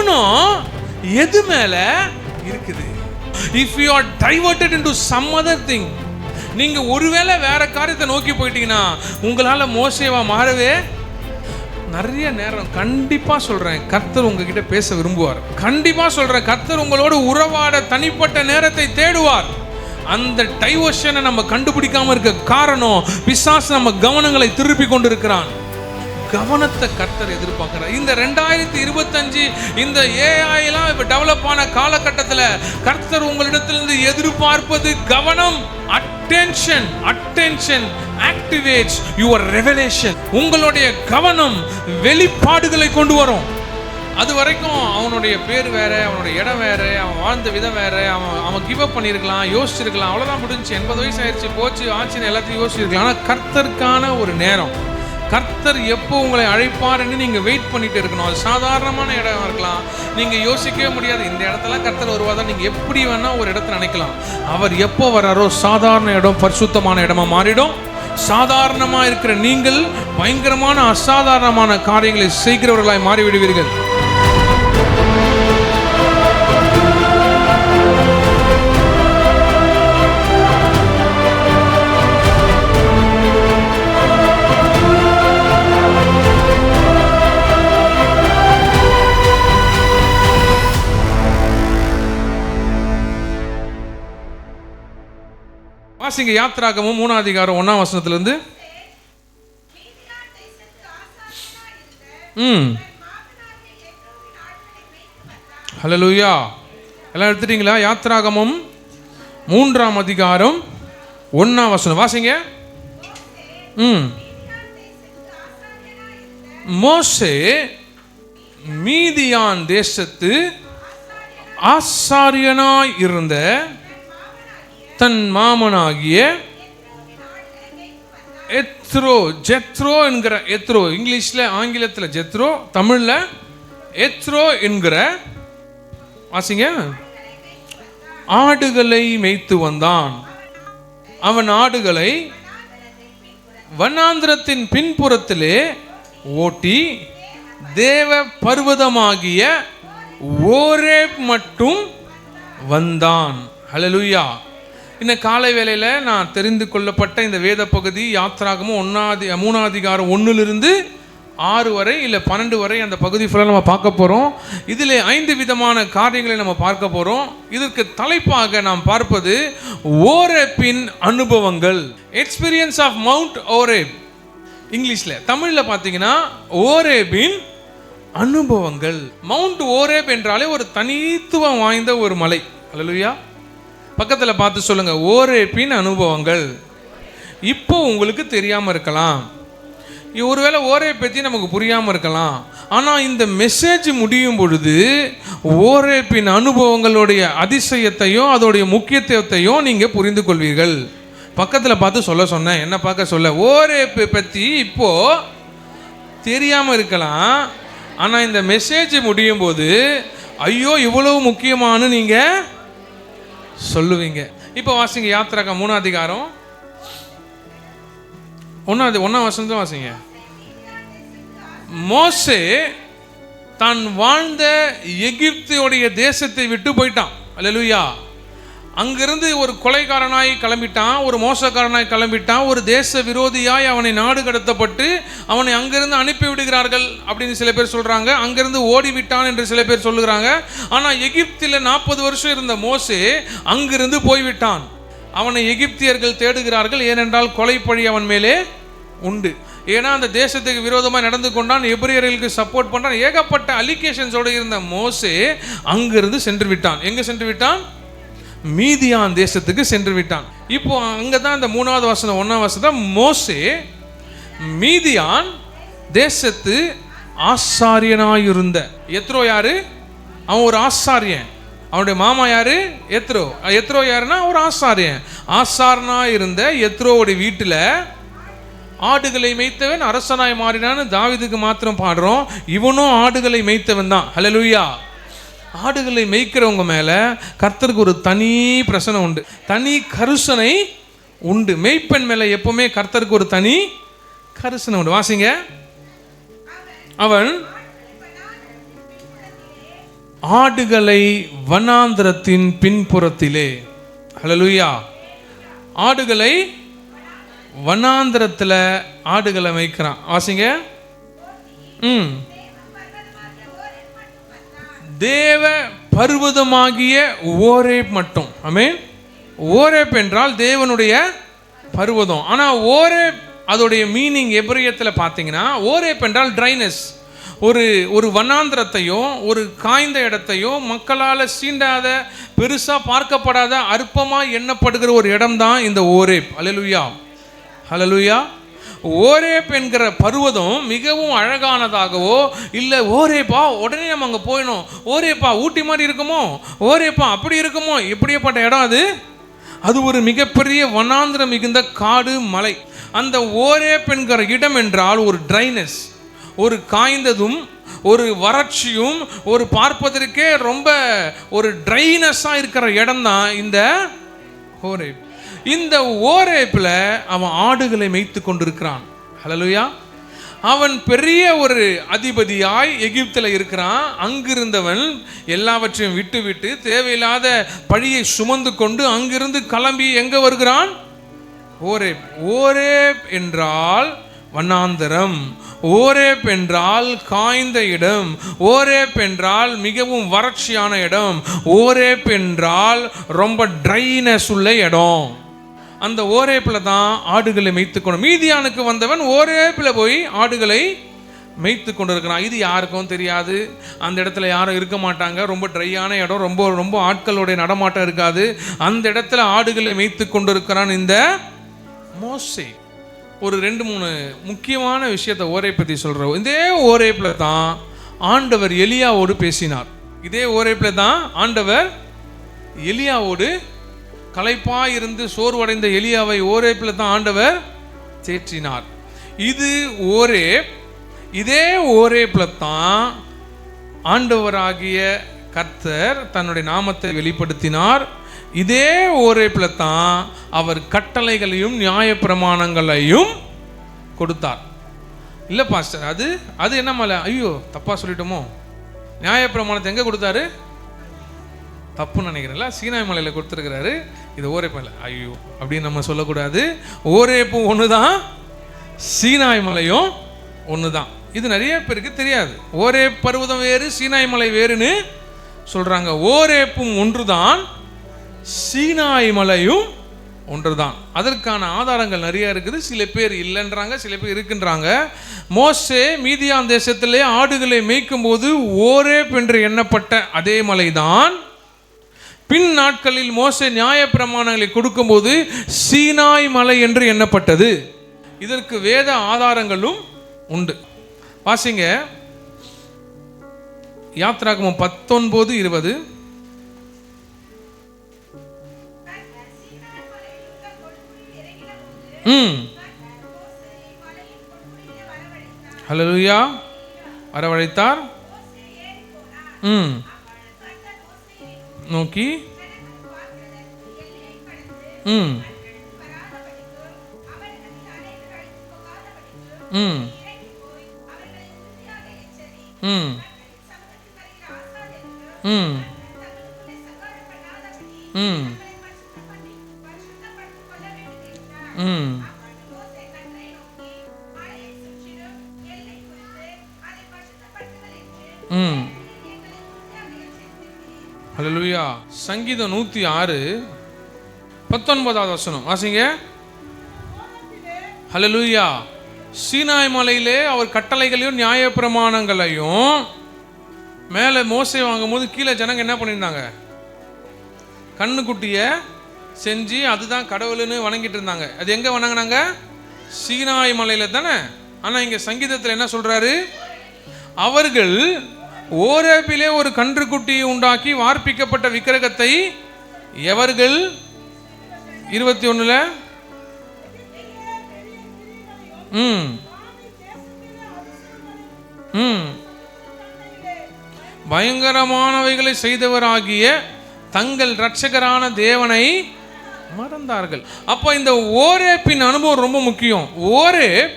கவனம் எது மேல இருக்குது? If you are diverted into some other thing, நீங்க ஒருவேளை வேற காரியத்தை நோக்கி போயிட்டீங்கன்னா உங்களால மோசேவா மாறவே நிறைய நேரம். கண்டிப்பா சொல்றேன், கர்த்தர் உங்ககிட்ட பேச விரும்புவார். கண்டிப்பா சொல்றேன், கர்த்தர் உங்களோட உறவாட தனிப்பட்ட நேரத்தை தேடுவார். அந்த டைவர்ஷனை நம்ம கண்டுபிடிக்காம இருக்க காரணம், பிசாசு நம்ம கவனங்களை திருப்பி கொண்டு இருக்கிறான். கவனத்தை கர்த்தர் எதிர்பார்க்கிறார். இந்த 2025 இந்த AI எல்லாம் இப்ப டெவலப் ஆன காலகட்டத்தில் கர்த்தர் உங்களிடத்திலிருந்து எதிர்பார்ப்பது கவனம். Attention. Attention activates your revelation. உங்களுடைய கவனம் வெளிப்பாடுகளை கொண்டு வரும். அது வரைக்கும் அவனுடைய பேர் வேற, அவனுடைய இடம் வேற, அவன் வாழ்ந்த விதம் வேற, அவன் கிவ் அப் பண்ணியிருக்கலாம், யோசிச்சிருக்கலாம், அவ்வளோதான் முடிஞ்சு, 80 வயசு ஆயிடுச்சு, போச்சு ஆச்சுன்னு எல்லாத்தையும் யோசிச்சிருக்கலாம். ஆனால் கர்த்தருக்கான ஒரு நேரம், கர்த்தர் எப்போ உங்களை அழைப்பாருன்னு நீங்கள் வெயிட் பண்ணிட்டு இருக்கணும். அது சாதாரணமான இடம் இருக்கலாம், நீங்கள் யோசிக்கவே முடியாது இந்த இடத்துல கர்த்தர் வருவாதான், நீங்கள் எப்படி வேணால் ஒரு இடத்துல நினைக்கலாம். அவர் எப்போ வராரோ சாதாரண இடம் பரிசுத்தமான இடமா மாறிடும். சாதாரணமாக இருக்கிற நீங்கள் பயங்கரமான அசாதாரணமான காரியங்களை செய்கிறவர்களாய் மாறிவிடுவீர்கள். வாசிங்க யாத்ராகமம் 3ஆம் அதிகாரம் 1ஆம் வசனத்திலிருந்து. ஹல்லேலூயா. எல்லாம் எடுத்துட்டீங்களா? யாத்ராகமம் 3ஆம் அதிகாரம் 1ஆம் வசனம் வாசிங்க. மோசே மீதியான் தேசத்து ஆசாரியனாய் இருந்த தன் மாமனாகிய ஜெத்ரோ என்கிற எத்ரோ, இங்கிலீஷ்ல ஆங்கிலத்தில் ஜெத்ரோ, தமிழ்ல எத்ரோ என்கிற வாசிங்க ஆடுகளை மேய்த்து வந்தான். அவன் ஆடுகளை வனாந்திரத்தின் பின்புறத்திலே ஓட்டி தேவ பர்வதமாகிய ஓரேப் மட்டும் வந்தான். ஹல்லேலூயா. இந்த காலை வேளையில் நான் தெரிந்து கொள்ளப்பட்ட இந்த வேத பகுதி யாத்ராகமும் 3ஆம் அதிகாரம் 1லிருந்து 6 வரை இல்லை 12 வரை அந்த பகுதி ஃபுல்லாக நம்ம பார்க்க போகிறோம். இதில் 5 விதமான காரியங்களை நம்ம பார்க்க போகிறோம். இதற்கு தலைப்பாக நாம் பார்ப்பது ஓரேப்பின் அனுபவங்கள். Experience of Mount Horeb. இங்கிலீஷில், தமிழில் பார்த்தீங்கன்னா ஓரேப்பின் அனுபவங்கள். மவுண்ட் ஓரேப் என்றாலே ஒரு தனித்துவம் வாய்ந்த ஒரு மலை. ஹல்லேலூயா. பக்கத்தில் பார்த்து சொல்லுங்க, ஓரேப்பின் அனுபவங்கள். இப்போ உங்களுக்கு தெரியாமல் இருக்கலாம், ஒருவேளை ஓரேப் பற்றி நமக்கு புரியாமல் இருக்கலாம். ஆனால் இந்த மெசேஜ் முடியும் பொழுது ஓரேப்பின் அனுபவங்களுடைய அதிசயத்தையும் அதோடைய முக்கியத்துவத்தையும் நீங்கள் புரிந்து கொள்வீர்கள். பக்கத்தில் பார்த்து சொல்ல சொன்னேன், என்ன பார்க்க சொல்ல, ஓரேப்பை பற்றி இப்போ தெரியாமல் இருக்கலாம். ஆனால் இந்த மெசேஜ் முடியும் போது ஐயோ இவ்வளவு முக்கியமானு நீங்கள் சொல்லுவீங்க. இப்போ வாசிங்க யாத்ராகமம் 3ஆம் அதிகாரம் 1ஆம் வசனம் வாசிங்க. மோசே தான் வாழ்ந்த எகிப்துடைய தேசத்தை விட்டு போயிட்டான். அல்லேலூயா. அங்கிருந்து ஒரு கொலைகாரனாய் கிளம்பிட்டான், ஒரு மோசக்காரனாய் கிளம்பிட்டான், ஒரு தேச விரோதியாய் அவனை நாடு கடத்தப்பட்டு அவனை அங்கிருந்து அனுப்பி விடுகிறார்கள் அப்படின்னு சில பேர் சொல்றாங்க. அங்கிருந்து ஓடிவிட்டான் என்று சில பேர் சொல்லுகிறாங்க. ஆனால் எகிப்தில் 40 வருஷம் இருந்த மோசே அங்கிருந்து போய்விட்டான். அவனை எகிப்தியர்கள் தேடுகிறார்கள். ஏனென்றால் கொலைப்பழி அவன் மேலே உண்டு. ஏன்னா அந்த தேசத்துக்கு விரோதமாக நடந்து கொண்டான், எபிரேயர்களுக்கு சப்போர்ட் பண்றான், ஏகப்பட்ட அலிகேஷன்ஸோடு இருந்த மோசே அங்கிருந்து சென்று விட்டான். எங்க சென்று விட்டான்? மீதியான் தேசத்துக்கு சென்று விட்டான். இப்போ அங்கதான் இந்த 3ஆவது வசனம் 1ஆம் வசனம், மோசே மீதியான் தேசத்து ஆசாரியனாயிருந்த. எத்ரோ யாரு? அவன் ஒரு ஆசாரியன். அவனுடைய மாமா யாரு? எத்ரோ. எத்ரோ யாருன்னா ஒரு ஆசாரியன். ஆசாரனா இருந்த எத்ரோவுடைய வீட்டில் ஆடுகளை மேய்த்தவன் அரசனாய் மாறினான்னு தாவீதுக்கு மாத்திரம் பாடுறோம். இவனும் ஆடுகளை மேய்த்தவன் தான். ஹல்லேலூயா. ஆடுகளை மேய்க்கிறவங்க மேல கர்த்தருக்கு ஒரு தனி பிரசனை உண்டு, தனி கருசனை உண்டு. மேய்ப்பன் மேல எப்பவுமே கர்த்தருக்கு ஒரு தனி கருசனை உண்டு. வாசிங்க. அவன் ஆடுகளை வனாந்திரத்தின் பின்புறத்திலே. ஹல்லேலூயா. ஆடுகளை வனாந்திரத்துல ஆடுகளை மேய்க்கிறான். வாசிங்க. தேவ பர்வதமாகிய ஓரேப் மட்டும். ஆமென். ஓரேப் என்றால் தேவனுடைய பர்வதம். ஆனா ஓரேப் அதோடைய மீனிங் எபிரேயத்தில் பார்த்தீங்கன்னா, ஓரேப் என்றால் ட்ரைனஸ். ஒரு வனாந்திரத்தையோ ஒரு காய்ந்த இடத்தையோ மக்களால் சீண்டாத, பெருசாக பார்க்கப்படாத, அற்பமாக எண்ணப்படுகிற ஒரு இடம் தான் இந்த ஓரேப். ஹல்லேலூயா, ஹல்லேலூயா. ஓரேப் என்கிற பர்வதம் மிகவும் அழகானதாகவோ இல்லை ஓரேப்பா உடனே நம்ம அங்கே போயிடணும், ஓரேப்பா ஊட்டி மாதிரி இருக்குமோ, ஓரேப்பா அப்படி இருக்குமோ, எப்படியப்பட்ட இடம் அது? அது ஒரு மிகப்பெரிய வனாந்திரம் மிகுந்த காடு மலை. அந்த ஓரேப் என்கிற இடம் என்றால் ஒரு ட்ரைனஸ், ஒரு காய்ந்ததும் ஒரு வறட்சியும் ஒரு பார்ப்பதற்கே ரொம்ப ஒரு ட்ரைனஸாக இருக்கிற இடம் தான் இந்த ஓரேப். இந்த ஓரேப்பில் அவன் ஆடுகளை மேய்த்து கொண்டிருக்கிறான். ஹல்லேலூயா. அவன் பெரிய ஒரு அதிபதியாய் எகிப்தில் இருக்கிறான். அங்கிருந்தவன் எல்லாவற்றையும் விட்டு விட்டு தேவையில்லாத பழியை சுமந்து கொண்டு அங்கிருந்து கிளம்பி எங்கே வருகிறான்? ஓரேப். ஓரேப் என்றால் வனாந்தரம், ஓரேப் என்றால் காய்ந்த இடம், ஓரேப் என்றால் மிகவும் வறட்சியான இடம், ஓரேப் என்றால் ரொம்ப ட்ரைனஸ் உள்ள இடம். அந்த ஓரேப்பில் தான் ஆடுகளை மேய்த்து கொண்டு, மீதியானுக்கு வந்தவன் ஓரேப்பில் போய் ஆடுகளை மேய்த்து கொண்டு இருக்கிறான். இது யாருக்கும் தெரியாது. அந்த இடத்துல யாரும் இருக்க மாட்டாங்க. ரொம்ப ட்ரையான இடம், ரொம்ப ரொம்ப ஆட்களுடைய நடமாட்டம் இருக்காது. அந்த இடத்துல ஆடுகளை மேய்த்து கொண்டு இருக்கிறான் இந்த மோசே. ஒரு 2-3 முக்கியமான விஷயத்தை ஓரே பற்றி சொல்கிறோம். இதே ஓரேப்பில் தான் ஆண்டவர் எலியாவோடு பேசினார். இதே ஓரேப்பில் தான் ஆண்டவர் எலியாவோடு, களைப்பாக இருந்து சோர்வடைந்த எலியாவை ஓரேப்பில் தான் ஆண்டவர் தேற்றினார். இது ஓரேப். இதே ஓரேப்பில் தான் ஆண்டவராகிய கர்த்தர் தன்னுடைய நாமத்தை வெளிப்படுத்தினார். இதே ஓரேப்பில் தான் அவர் கட்டளைகளையும் நியாயப்பிரமாணங்களையும் கொடுத்தார். இல்லை பாஸ்டர், அது என்ன மலை? ஐயோ தப்பா சொல்லிட்டோமோ. நியாயப்பிரமாணத்தை எங்கே கொடுத்தாரு? தப்புன்னு நினைக்கிறேன்ல, சீனாய் மலையில் கொடுத்துருக்கிறாரு. இது ஓரேப் மலை. ஐயோ அப்படின்னு நம்ம சொல்லக்கூடாது. ஓரேப்பும் ஒன்று தான், சீனாய் மலையும் ஒன்று தான். இது நிறைய பேருக்கு தெரியாது. ஓரேப் பர்வதம் வேறு, சீனாய் மலை வேறுன்னு சொல்கிறாங்க. ஓரேப்பும் ஒன்று தான், சீனாய் மலையும் ஒன்று தான். அதற்கான ஆதாரங்கள் நிறைய இருக்குது. சில பேர் இல்லைன்றாங்க, சில பேர் இருக்குன்றாங்க. மோசே மீதியான் தேசத்திலே ஆடுகளை மேய்க்கும் போது ஓரேப் என்று எண்ணப்பட்ட அதே மலைதான் பின் நாட்களில் மோசே நியாயப்பிரமாணங்களை கொடுக்கும்போது சீனாய் மலை என்று எண்ணப்பட்டது. இதற்கு வேத ஆதாரங்களும் உண்டு. வாசிங்க, யாத்ராகமம் 19:20. ஹல்லேலூயா. வரவழைத்தார். நோக்கி ஹல்லேலூயா. சங்கீதம் 106:19 வாசிங்க. ஹல்லேலூயா. சீனாய் மலையிலே அவர் கட்டளைகளையும் நியாயப்பிரமாணங்களையும் மேலே மோசே வாங்கும்போது கீழே ஜனங்க என்ன பண்ணியிருந்தாங்க? கண்ணுக்குட்டியை செஞ்சு அதுதான் கடவுள்னு வணங்கிட்டு இருந்தாங்க. அது எங்கே வணங்கினாங்க? சீனாய் மலையில் தானே. ஆனால் இங்கே சங்கீதத்தில் என்ன சொல்கிறாரு? அவர்கள் ஓரேப்பிலே ஒரு கன்றுக்குட்டியை உண்டாக்கி வார்ப்பிக்கப்பட்ட விக்கிரகத்தை எவர்கள் 21 பயங்கரமானவைகளை செய்தவராகிய தங்கள் இரட்சகரான தேவனை மறந்தார்கள். அப்போ இந்த ஓரேப்பின் அனுபவம் ரொம்ப முக்கியம். ஓரேப்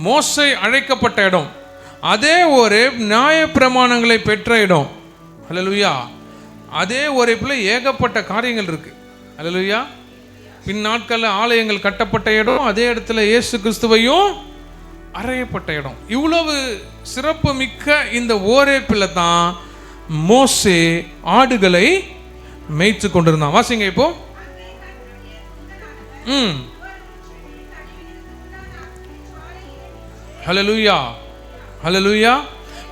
மோசே அழைக்கப்பட்ட இடம். அதே ஓரேப் நியாயப்பிரமாணங்களை பெற்ற இடம். ஹல்லேலூயா. அதே ஓரேப்பில் ஏகப்பட்ட காரியங்கள் இருக்கு. ஹல்லேலூயா. பின் நாட்களில் ஆலயங்கள் கட்டப்பட்ட இடம், அதே இடத்துல இயேசு கிறிஸ்துவையும் அறையப்பட்ட இடம். இவ்வளவு சிறப்பு மிக்க இந்த ஓரேப்பில் தான் மோசே ஆடுகளை மேய்த்து கொண்டிருந்தான். வாசிங்க இப்போ. ஹல்லேலூயா, ஹல்லேலூயா.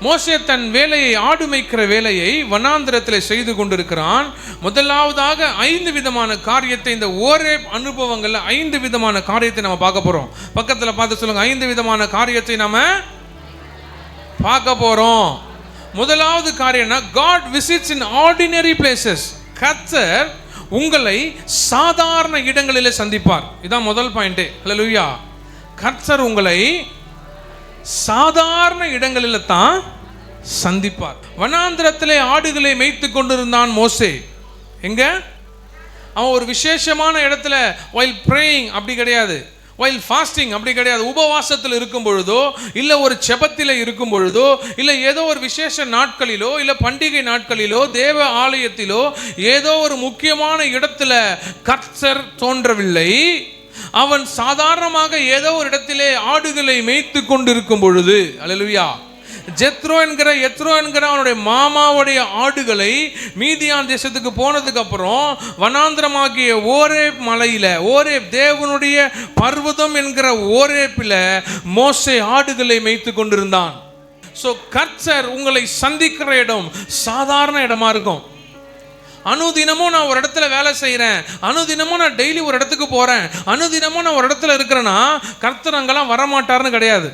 மோசே தன் வேலையை, ஆடு மேய்க்கிற வேலையை வனாந்திரத்தில் செய்து கொண்டிருக்கிறான். முதலாவதாக 5 விதமான காரியத்தை, இந்த ஓரேப் அனுபவங்கள்ல 5 விதமான காரியத்தை நம்ம பார்க்க போறோம். பக்கத்தில் பார்த்து சொல்லுங்க, 5 விதமான காரியத்தை நாம பார்க்க போறோம். முதலாவது காரியம்னா, காட் விசிட்ஸ் இன் ஆர்டினரி பிளேசஸ். கர்த்தர் உங்களை சாதாரண இடங்களிலே சந்திப்பார். இதான் முதல் பாயிண்ட். ஹல்லேலூயா. கர்த்தர் உங்களை சாதாரண இடங்களில் தான் சந்திப்பார். வனாந்திரத்திலே ஆடுகளை மேய்த்து கொண்டிருந்தான் மோசே. எங்க? அவன் ஒரு விசேஷமான இடத்துல while praying அப்படி கிடையாது, while fasting அப்படி கிடையாது. உபவாசத்தில் இருக்கும் பொழுதோ, இல்லை ஒரு செபத்தில் இருக்கும் பொழுதோ, இல்லை ஏதோ ஒரு விசேஷ நாட்களிலோ, இல்லை பண்டிகை நாட்களிலோ, தேவ ஆலயத்திலோ, ஏதோ ஒரு முக்கியமான இடத்துல கர்த்தர் தோன்றவில்லை. அவன் சாதாரணமாக ஏதோ ஒரு இடத்திலே ஆடுகளை மேய்த்து கொண்டிருக்கும் பொழுது, அல்லேலூயா, எத்ரோ என்கிற அவனுடைய மாமாவுடைய ஆடுகளை மீதியான் தேசத்துக்கு போனதுக்கு அப்புறம் வனாந்திரமாகிய ஓரேப் மலையில, ஓரேப் தேவனுடைய பர்வதம் என்கிற ஓரேப்பில் மோசே ஆடுகளை மேய்த்து கொண்டிருந்தான். ஸோ கர்த்தர் உங்களை சந்திக்கிற இடம் சாதாரண இடமா இருக்கும். அனுதினமும் நான் ஒரு இடத்துல வேலை செய்கிறேன், அனுதினமும் நான் டெய்லி ஒரு இடத்துக்கு போகிறேன், அனுதினமும் நான் ஒரு இடத்துல இருக்கிறேன்னா கர்த்தர் அங்கெல்லாம் வரமாட்டார்னு கிடையாது.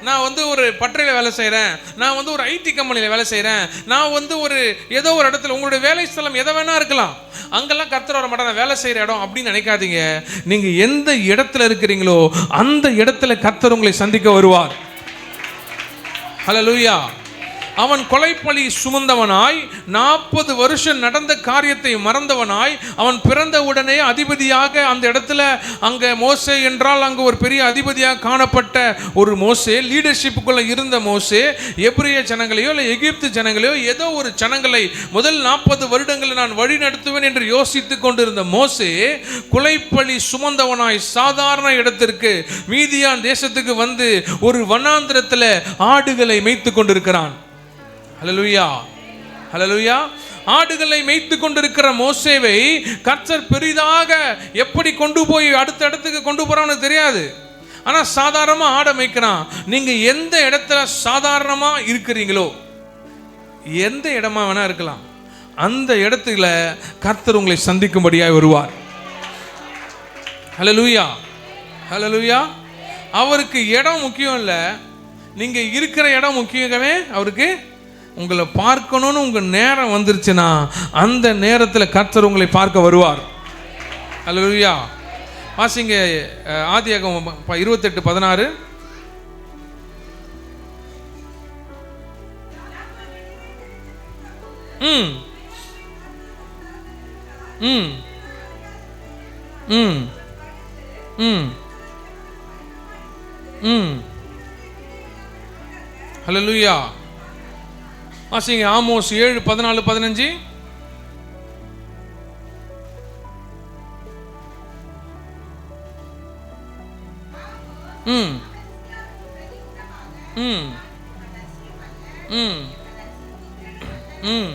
நான் ஒரு பட்டறையில் வேலை செய்கிறேன், நான் ஒரு ஐடி கம்பெனியில் வேலை செய்கிறேன், நான் ஒரு ஏதோ ஒரு இடத்துல, உங்களுடைய வேலை ஸ்தலம் எதை வேணா இருக்கலாம், அங்கெல்லாம் கர்த்தர் வர மாட்டார். நான் வேலை செய்கிற இடம் அப்படின்னு நினைக்காதீங்க. நீங்கள் எந்த இடத்துல இருக்கிறீங்களோ அந்த இடத்துல கர்த்தர் உங்களை சந்திக்க வருவார். ஹல்லேலூயா. அவன் கொலைப்பழி சுமந்தவனாய் 40 வருஷம் நடந்த காரியத்தை மறந்தவனாய், அவன் பிறந்த உடனே அதிபதியாக அந்த இடத்துல, அங்கே மோசே என்றால் அங்கே ஒரு பெரிய அதிபதியாக காணப்பட்ட ஒரு மோசே, லீடர்ஷிப்புக்குள்ள இருந்த மோசே, எபிரேய ஜனங்களையோ இல்லை எகிப்து ஜனங்களையோ ஏதோ ஒரு ஜனங்களை முதல் 40 வருடங்களை நான் வழி நடத்துவேன் என்று யோசித்து கொண்டிருந்த மோசே, கொலைப்பழி சுமந்தவனாய் சாதாரண இடத்திற்கு, மீதியான் தேசத்துக்கு வந்து ஒரு வனாந்திரத்தில் ஆடுகளை மேய்த்து கொண்டிருக்கிறான். ஹல்லேலூயா, ஹல்லேலூயா. ஆடுகளை மேய்த்து கொண்டிருக்கிற மோசேவை கர்த்தர் பெரிதாக எப்படி கொண்டு போய் அடுத்த இடத்துக்கு கொண்டு போறான்னு தெரியாது. ஆனா சாதாரணமா ஆடை மேய்க்கிறான். நீங்க எந்த இடத்துல சாதாரணமா இருக்கிறீங்களோ, எந்த இடமா வேணா இருக்கலாம், அந்த இடத்துல கர்த்தர் உங்களை சந்திக்கும்படியாய் வருவார். ஹல்லேலூயா, ஹல்லேலூயா. அவருக்கு இடம் முக்கியம் இல்லை, நீங்க இருக்கிற இடம் முக்கியமே. அவருக்கு உங்களை பார்க்கணும்னு உங்க நேரம் வந்துருச்சுன்னா அந்த நேரத்தில் கர்த்தர் உங்களை பார்க்க வருவார். ஹல்லேலூயா. வாசிங்க ஆதியாகமம் 28:16. ம் ம் ம் ம் ம் ஹல்லேலூயா. வாசிங்க ஆமோஸ் 7:14-15. ம் ம் ம் ம்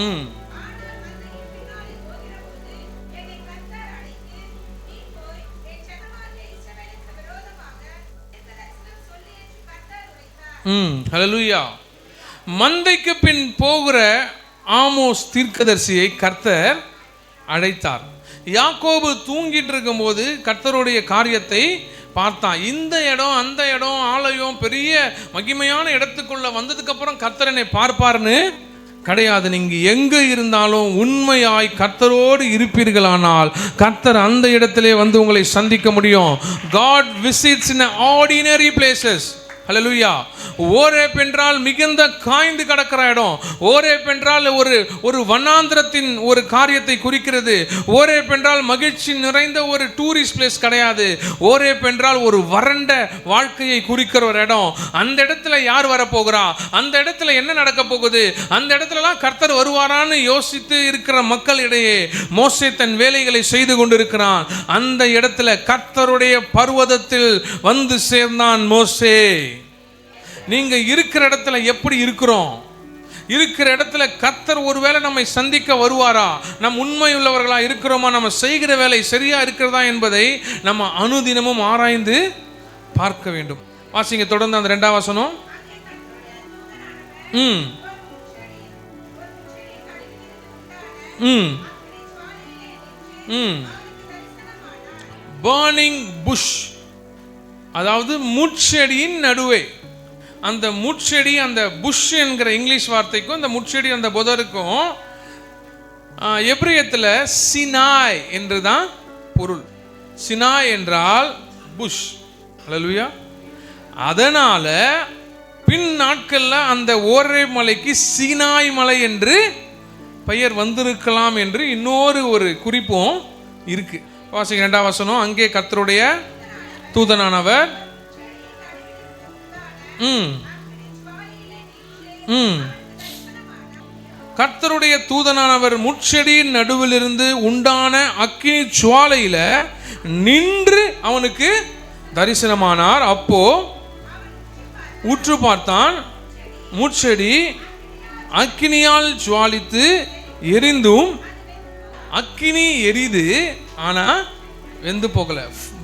ம் ஹல்லேலூயா. மந்தைக்கு பின் போகிற ஆமோஸ் தீர்க்கதரிசியை கர்த்தர் அழைத்தார். யாக்கோபு தூங்கிட்டு இருக்கும்போது கர்த்தருடைய காரியத்தை பார்த்தான். இந்த இடம் அந்த இடம் ஆலயம் பெரிய மகிமையான இடத்துக்குள்ள வந்ததுக்கு அப்புறம் கர்த்தர் என்னை பார்ப்பார்னு கிடையாது. நீங்க எங்க இருந்தாலும் உண்மையாய் கர்த்தரோடு இருப்பீர்களானால் கர்த்தர் அந்த இடத்திலே வந்து உங்களை சந்திக்க முடியும். God visits in ordinary places. Hallelujah. Horeb என்றால் மிகுந்த காய்ந்து கிடக்கிற இடம். ஓரேப் என்றால் ஒரு வனாந்திரத்தின் ஒரு காரியத்தை குறிக்கிறது. ஓரேப் என்றால் மகிழ்ச்சி நிறைந்த ஒரு டூரிஸ்ட் பிளேஸ் கிடையாது. ஓரேப் என்றால் ஒரு வறண்ட வாழ்க்கையை குறிக்கிற ஒரு இடம். அந்த இடத்துல யார் வரப்போகிறா, அந்த இடத்துல என்ன நடக்க போகுது, அந்த இடத்துலலாம் கர்த்தர் வருவாரான்னு யோசித்து இருக்கிற மக்களிடையே மோசே தன் வேலைகளை செய்து கொண்டிருக்கிறான். அந்த இடத்துல கர்த்தருடைய பர்வதத்தில் வந்து சேர்ந்தான் மோசே. நீங்க இருக்கிற இடத்துல எப்படி இருக்கிறோம்? இருக்கிற இடத்துல கர்த்தர் ஒருவேளை நம்மை சந்திக்க வருவாரா? நம் உண்மை உள்ளவர்களா இருக்கிறோமா? நம்ம செய்கிற வேலை சரியா இருக்கிறதா என்பதை நம்ம அனுதினமும் ஆராய்ந்து பார்க்க வேண்டும். வாசிங்க தொடர்ந்து அந்த 2ஆம் வசனம். பர்னிங் புஷ், அதாவது முட்செடியின் நடுவே. அந்த முட்செடி, அந்த புஷ் என்கிற இங்கிலீஷ் வார்த்தைக்கும் அந்த முட்செடி அந்த புதருக்கும் எபிரியத்தில் சினாய் என்றுதான் பொருள். சினாய் என்றால் புஷ். ஹல்லேலூயா. அதனால பின் நாட்கள்ல அந்த ஓரேப் மலைக்கு சீனாய் மலை என்று பெயர் வந்திருக்கலாம் என்று இன்னொரு ஒரு குறிப்பும் இருக்கு. வாசிங்க 2ஆம் வசனம். அங்கே கர்த்தருடைய தூதனானவர் கர்த்தருடைய தூதனானவர் முட்செடியின் நடுவிலிருந்து உண்டான அக்கினி ஜுவாலையில நின்று அவனுக்கு தரிசனமானார். அப்போ உற்று பார்த்தான், முட்செடி அக்கினியால் ஜுவாலித்து எரிந்தும், அக்கினி எரிது ஆனா வெந்து போகல.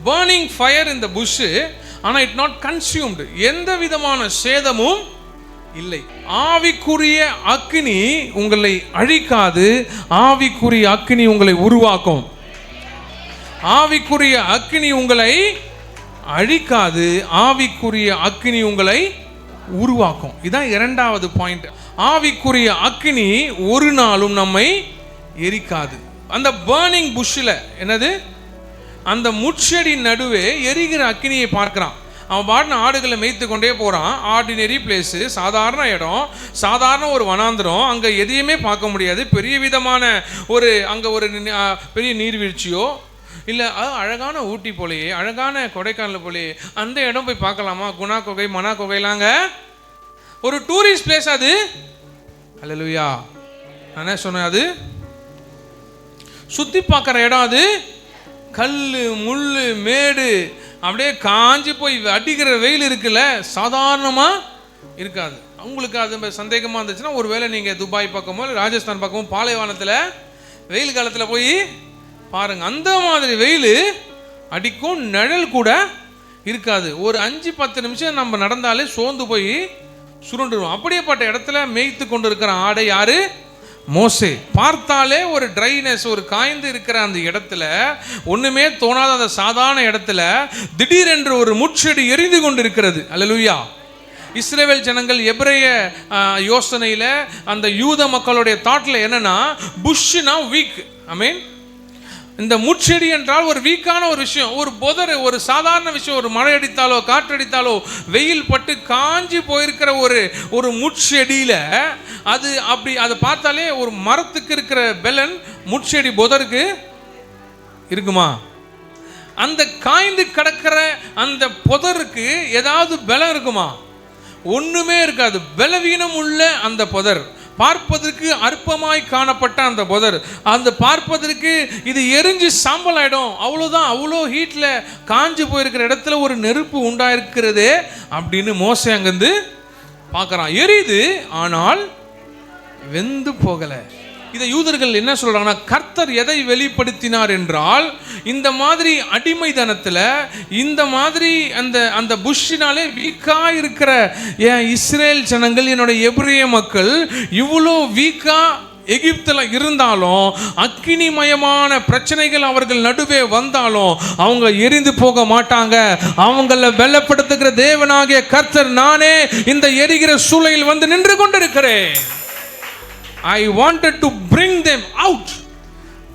Burning fire in the bush, ஆனா இட் நாட் கன்சியூம்டு. எந்த விதமான சேதமும் இல்லை. ஆவிக்குரிய அக்கினி உங்களை அழிக்காது, ஆவிக்குரிய அக்கினி உங்களை உருவாக்கும். ஆவிக்குரிய அக்கினி உங்களை அழிக்காது, ஆவிக்குரிய அக்கினி உங்களை உருவாக்கும். இதான் 2வது பாயிண்ட். ஆவிக்குரிய அக்கினி ஒரு நாளும் நம்மை எரிக்காது. அந்த பர்னிங் புஷ்ல என்னது, அந்த முட்செடி நடுவே எரிகிற அக்கினியை பார்க்கிறான். அவன் பாட்டின ஆடுகளை மேய்த்து கொண்டே போகிறான். ஆர்டினரி பிளேஸு, சாதாரண இடம், சாதாரண ஒரு வனாந்திரம். அங்கே எதையுமே பார்க்க முடியாது. பெரிய விதமான அங்கே ஒரு பெரிய நீர்வீழ்ச்சியோ இல்லை அழகான ஊட்டி போலையே, அழகான கொடைக்கானல் போலையே, அந்த இடம் போய் பார்க்கலாமா? குணா குகை, மனா குகைலாங்க ஒரு டூரிஸ்ட் பிளேஸ் அது. ஹல்லேலூயா. நான் என்ன சொன்னேன், அது சுற்றி பார்க்குற இடம். அது கல், முள், மேடு, அப்படியே காஞ்சி போய் அடிக்கிற வெயில் இருக்குல்ல, சாதாரணமாக இருக்காது. அவங்களுக்கு அது சந்தேகமாக இருந்துச்சுன்னா ஒருவேளை நீங்கள் துபாய் பக்கமோ இல்லை ராஜஸ்தான் பக்கமோ பாலைவனத்தில் வெயில் காலத்தில் போய் பாருங்க. அந்த மாதிரி வெயில் அடிக்கும், நிழல் கூட இருக்காது. ஒரு 5-10 நிமிஷம் நம்ம நடந்தாலே சோர்ந்து போய் சுருண்டுருவோம். அப்படியேப்பட்ட இடத்துல மேய்த்து கொண்டு இருக்கிற ஆடை யாரு? மோசே. பார்த்தாலே ஒரு ட்ரைனஸ், ஒரு காய்ந்து இருக்கிற அந்த இடத்துல, ஒண்ணுமே தோணாத அந்த சாதாரண இடத்துல திடீரென்று ஒரு முட்செடி எரிந்து கொண்டு இருக்கிறது. அல்லேலூயா. இஸ்ரவேல் ஜனங்கள் எபிரேய யோசனையில, அந்த யூத மக்களுடைய தாட்ல என்னன்னா, புஷ்னா வீக். ஐ மீன், இந்த முட்செடி என்றால் ஒரு வீக்கான ஒரு விஷயம், ஒரு புதர், ஒரு சாதாரண விஷயம். ஒரு மழை அடித்தாலோ காற்றடித்தாலோ வெயில் பட்டு காஞ்சி போயிருக்கிற ஒரு முட்செடியில அது அப்படி அதை பார்த்தாலே ஒரு மரத்துக்கு இருக்கிற பெலன் முட்செடி புதருக்கு இருக்குமா? அந்த காய்ந்து கிடக்கிற அந்த புதருக்கு ஏதாவது பலம் இருக்குமா? ஒண்ணுமே இருக்காது. பலவீனம் உள்ள அந்த புதர், பார்ப்பதற்கு அற்பமாய் காணப்பட்ட அந்த புதர், அந்த பார்ப்பதற்கு இது எரிஞ்சு சாம்பல் ஆயிடும், அவ்வளோதான். அவ்வளோ ஹீட்ல காஞ்சி போயிருக்கிற இடத்துல ஒரு நெருப்பு உண்டாயிருக்கிறதே அப்படின்னு மோசே அங்கிருந்து பார்க்கறான். எரியுது, ஆனால் வெந்து போகல. இதை யூதர்கள் என்ன சொல்றாங்கன்னா, கர்த்தர் எதை வெளிப்படுத்தினார் என்றால், இந்த மாதிரி அடிமைதனத்தில், இந்த மாதிரி அந்த புஷ்ஷினாலே வீக்கா இருக்கிற என் இஸ்ரேல் ஜனங்கள், என்னுடைய எபிரேய மக்கள் இவ்வளோ வீக்கா எகிப்தில் இருந்தாலும், அக்கினிமயமான பிரச்சனைகள் அவர்கள் நடுவே வந்தாலும் அவங்க எரிந்து போக மாட்டாங்க. அவங்கள வெல்லப்படுத்துகிற தேவனாகிய கர்த்தர் நானே இந்த எரிகிற சூளையில் வந்து நின்று கொண்டிருக்கிறேன். I wanted to bring them out.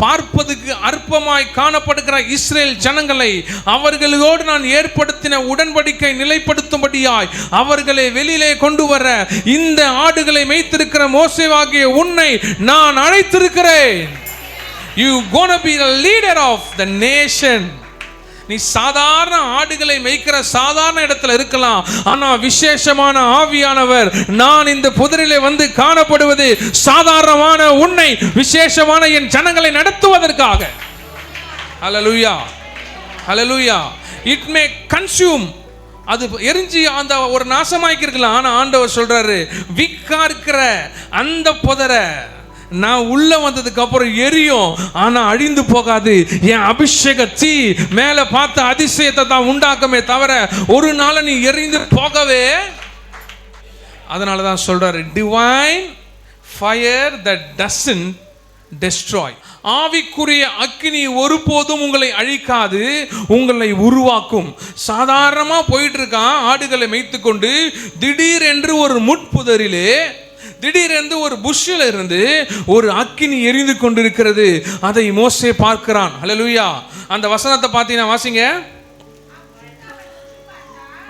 பார்ப்பதுக்கு அற்பமாய் காணப்படுகிற இஸ்ரேல் ஜனங்களை அவர்களோடு நான் ஏற்படுத்தின உடன்படிக்கை நிலைப்படுத்தும்படியாய் அவர்களை வெளியிலே கொண்டு வர இந்த ஆடுகளை மேய்த்திருக்கிற மோசேவாகிய உன்னை நான் அழைத்திருக்கிறேன். You gonna be the leader of the nation. நீ சாதாரண ஆடுகளை மேய்க்கிற சாதாரண இடத்துல இருக்கலாம், ஆனா விசேஷமான ஆவியானவர் நான் இந்த புதரிலே வந்து காணப்படுவது சாதாரணமான உன்னை விசேஷமான என் ஜனங்களை நடத்துவதற்காக. ஹல்லேலூயா, ஹல்லேலூயா. இட் மே கன்சியூம், அது எரிஞ்சு அந்த ஒரு நாசமாக்கி இருக்கலாம், ஆனா ஆண்டவர் சொல்றாரு வீக்கா இருக்கிற அந்த புதரை நான் உள்ள வந்ததுக்கு அப்புறம் எரியும், ஆனா அழிந்து போகாது. என் அபிஷேக தீ மேல பார்த்த அதிசயத்தை தான் உண்டாக்குமே தவிர ஒரு நாள் நீ எரிந்து போகவே. அதனாலதான் சொல்றாரு divine fire that doesn't destroy. ஆவிக்குரிய அக்கினி ஒருபோதும் உங்களை அழிக்காது, உங்களை உருவாக்கும். சாதாரணமா போயிட்டு இருக்கான் ஆடுகளை மேய்த்து கொண்டு, திடீரென்று ஒரு முட்புதரிலே, திடீரென்று ஒரு புஷ்ஷில் இருந்து ஒரு அக்கினி எரிந்து கொண்டிருக்கிறது. அதை மோசே பார்க்கிறான். ஹல்லேலூயா. அந்த வசனத்தை பார்த்தீங்கன்னா வாசிங்க.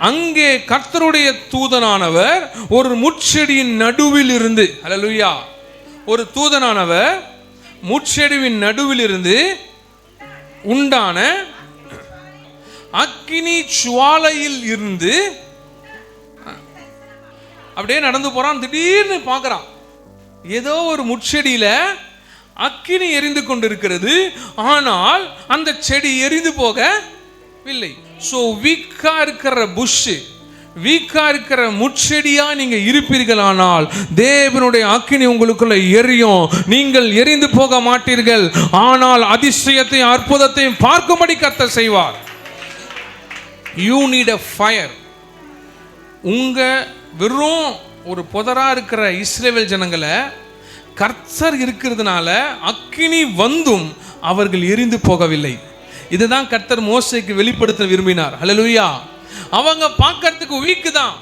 அங்கே கர்த்தருடைய தூதனானவர் ஒரு முட்செடியின் நடுவில் இருந்து, ஹல்லேலூயா, ஒரு தூதனானவர் முட்செடியின் நடுவில் இருந்து உண்டான அக்கினி ஜுவாலையில் இருந்து அப்படியே நடந்து போறான். திடீர்னு பார்க்கறான் ஏதோ ஒரு முட்செடியில அக்கினி எரிந்து கொண்டிருக்கிறது, ஆனால் அந்த செடி எரிந்து போகவில்லை. சோ வீக்கா இருக்கிற புஷ், வீக்கா இருக்கிற முட்செடியா நீங்க இருப்பீர்களானால் தேவனுடைய அக்கினி உங்களுக்குள்ள எரியும். நீங்கள் எரிந்து போக மாட்டீர்கள், ஆனால் அதிசயத்தையும் அற்புதத்தையும் பார்க்கும்படி கர்த்தர் செய்வார். You need a fire. உங்க வெறும் ஒரு புதரா இருக்கிற இஸ்ரவேல் ஜனங்களை கர்த்தர் இருக்கிறதுனால அக்கினி வந்தும் அவர்கள் எரிந்து போகவில்லை. இதுதான் கர்த்தர் மோசேக்கு வெளிப்படுத்த விரும்பினார். ஹல்லேலூயா. அவங்க பார்க்கறதுக்கு வீக்கு தான்,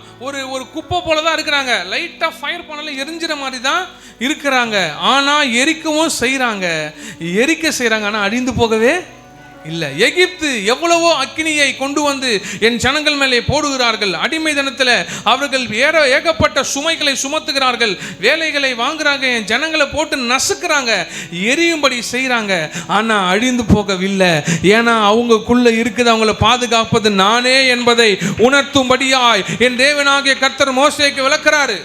ஒரு குப்பை போல தான் இருக்கிறாங்க. லைட்டா ஃபயர் பண்ணல எரிஞ்சிற மாதிரி தான் இருக்கிறாங்க, ஆனா எரிக்கவும் செய்யறாங்க, எரிக்க செய்யறாங்க, ஆனா அழிந்து போகவே இல்லை. எகிப்து எவ்வளவோ அக்கினியை கொண்டு வந்து என் ஜனங்கள் மேலே போடுகிறார்கள். அடிமை தினத்தில் அவர்கள் ஏகப்பட்ட சுமைகளை சுமத்துகிறார்கள், வேலைகளை வாங்குறாங்க, என் ஜனங்களை போட்டு நசுக்கிறாங்க, எரியும்படி செய்கிறாங்க, ஆனால் அழிந்து போகவில்லை. ஏன்னா அவங்களுக்குள்ள இருக்குது, அவங்கள பாதுகாப்பது நானே என்பதை உணர்த்தும்படியாய் என் தேவனாகிய கர்த்தர் மோசேக்கு விளக்குறாரு.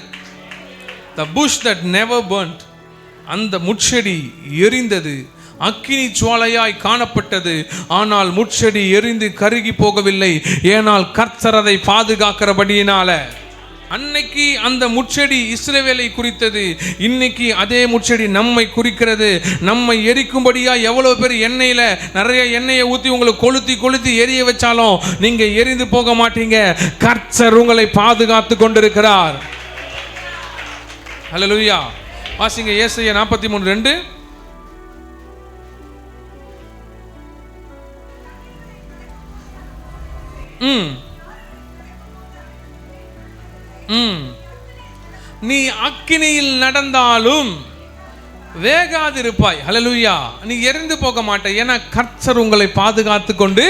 The bush that never burnt, அந்த முட்செடி எரிந்தது, அக்கினி ஜுவாலையாய் காணப்பட்டது, ஆனால் முட்செடி எரிந்து கருகி போகவில்லை. ஏனால் கர்த்தர் அதை பாதுகாக்கிறபடியினால. அன்னைக்கு அந்த முட்செடி இஸ்ரவேலை குறித்தது, இன்னைக்கு அதே முட்செடி நம்மை குறிக்கிறது. நம்மை எரிக்கும்படியா எவ்வளவு பேர் எண்ணெயில நிறைய எண்ணெயை ஊற்றி உங்களை கொளுத்தி கொளுத்தி எரிய வச்சாலும் நீங்க எரிந்து போக மாட்டீங்க. கர்த்தர் உங்களை பாதுகாத்து கொண்டிருக்கிறார். ஹல்லேலூயா. வாசிங்க ஏசாயா 43:2. நீ அக்கினியில் நடந்தாலும் வேகாதிருப்பாய். ஹல்லேலூயா. நீ எரிந்து போக மாட்டாய், ஏன்னா கர்த்தர் உங்களை பாதுகாத்து கொண்டு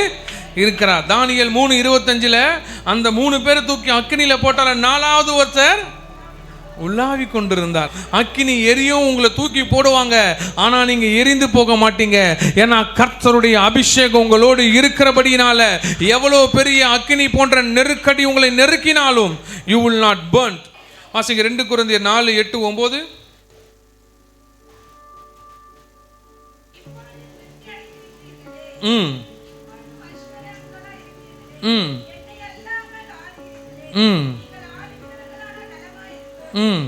இருக்கிறார். தானியேல் 3:25 அந்த 3 பேரை தூக்கி அக்கினியில போட்டால 4வது ஒருத்தர் உலாவி கொண்டிருந்தார். அக்கினி எரியும், உங்களை தூக்கி போடுவாங்க, ஆனா நீங்க எரிந்து போக மாட்டீங்க. ஏன்னா கர்த்தருடைய அபிஷேகம் உங்களோடு இருக்கிறபடினால எவ்வளவு பெரிய அக்கினி போன்ற நெருக்கடி உங்களை நெருக்கினாலும் you will not burn. வாசிங்க 2 கொரிந்தியர் 4:8-9. ம் ம் ம்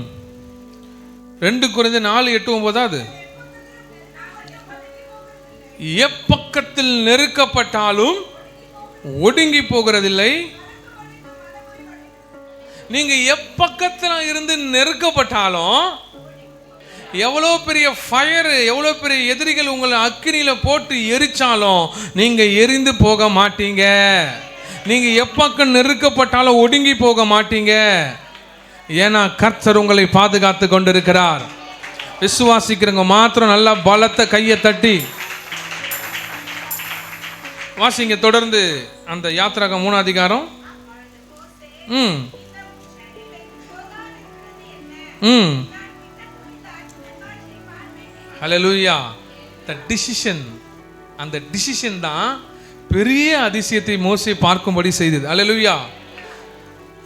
2 கொரிந்தியர் 4:8-9. எப்பக்கத்தில் நெருக்கப்பட்டாலும் ஒடுங்கி போகிறதில்லை. நீங்க எப்பக்கத்தில் இருந்து நெருக்கப்பட்டாலும், எவ்வளோ பெரிய ஃபயர், எவ்வளோ பெரிய எதிரிகள் உங்களை அக்கினியில போட்டு எரிச்சாலும் நீங்க எரிந்து போக மாட்டீங்க. நீங்க எப்பக்கம் நெருக்கப்பட்டாலும் ஒடுங்கி போக மாட்டீங்க. ஏன்னா கர்த்தர் உங்களை பாதுகாத்து கொண்டிருக்கிறார். விசுவாசிக்கிறவங்க மாத்திரம் நல்லா பலத்த கையை தட்டி வாசிங்க தொடர்ந்து அந்த யாத்ராகம் 3 அதிகாரம். ஹல்லேலூயா. the decision, அந்த டிசிஷன் தான் பெரிய அதிசயத்தை மோசே பார்க்கும்படி செய்தது. ஹல்லேலூயா.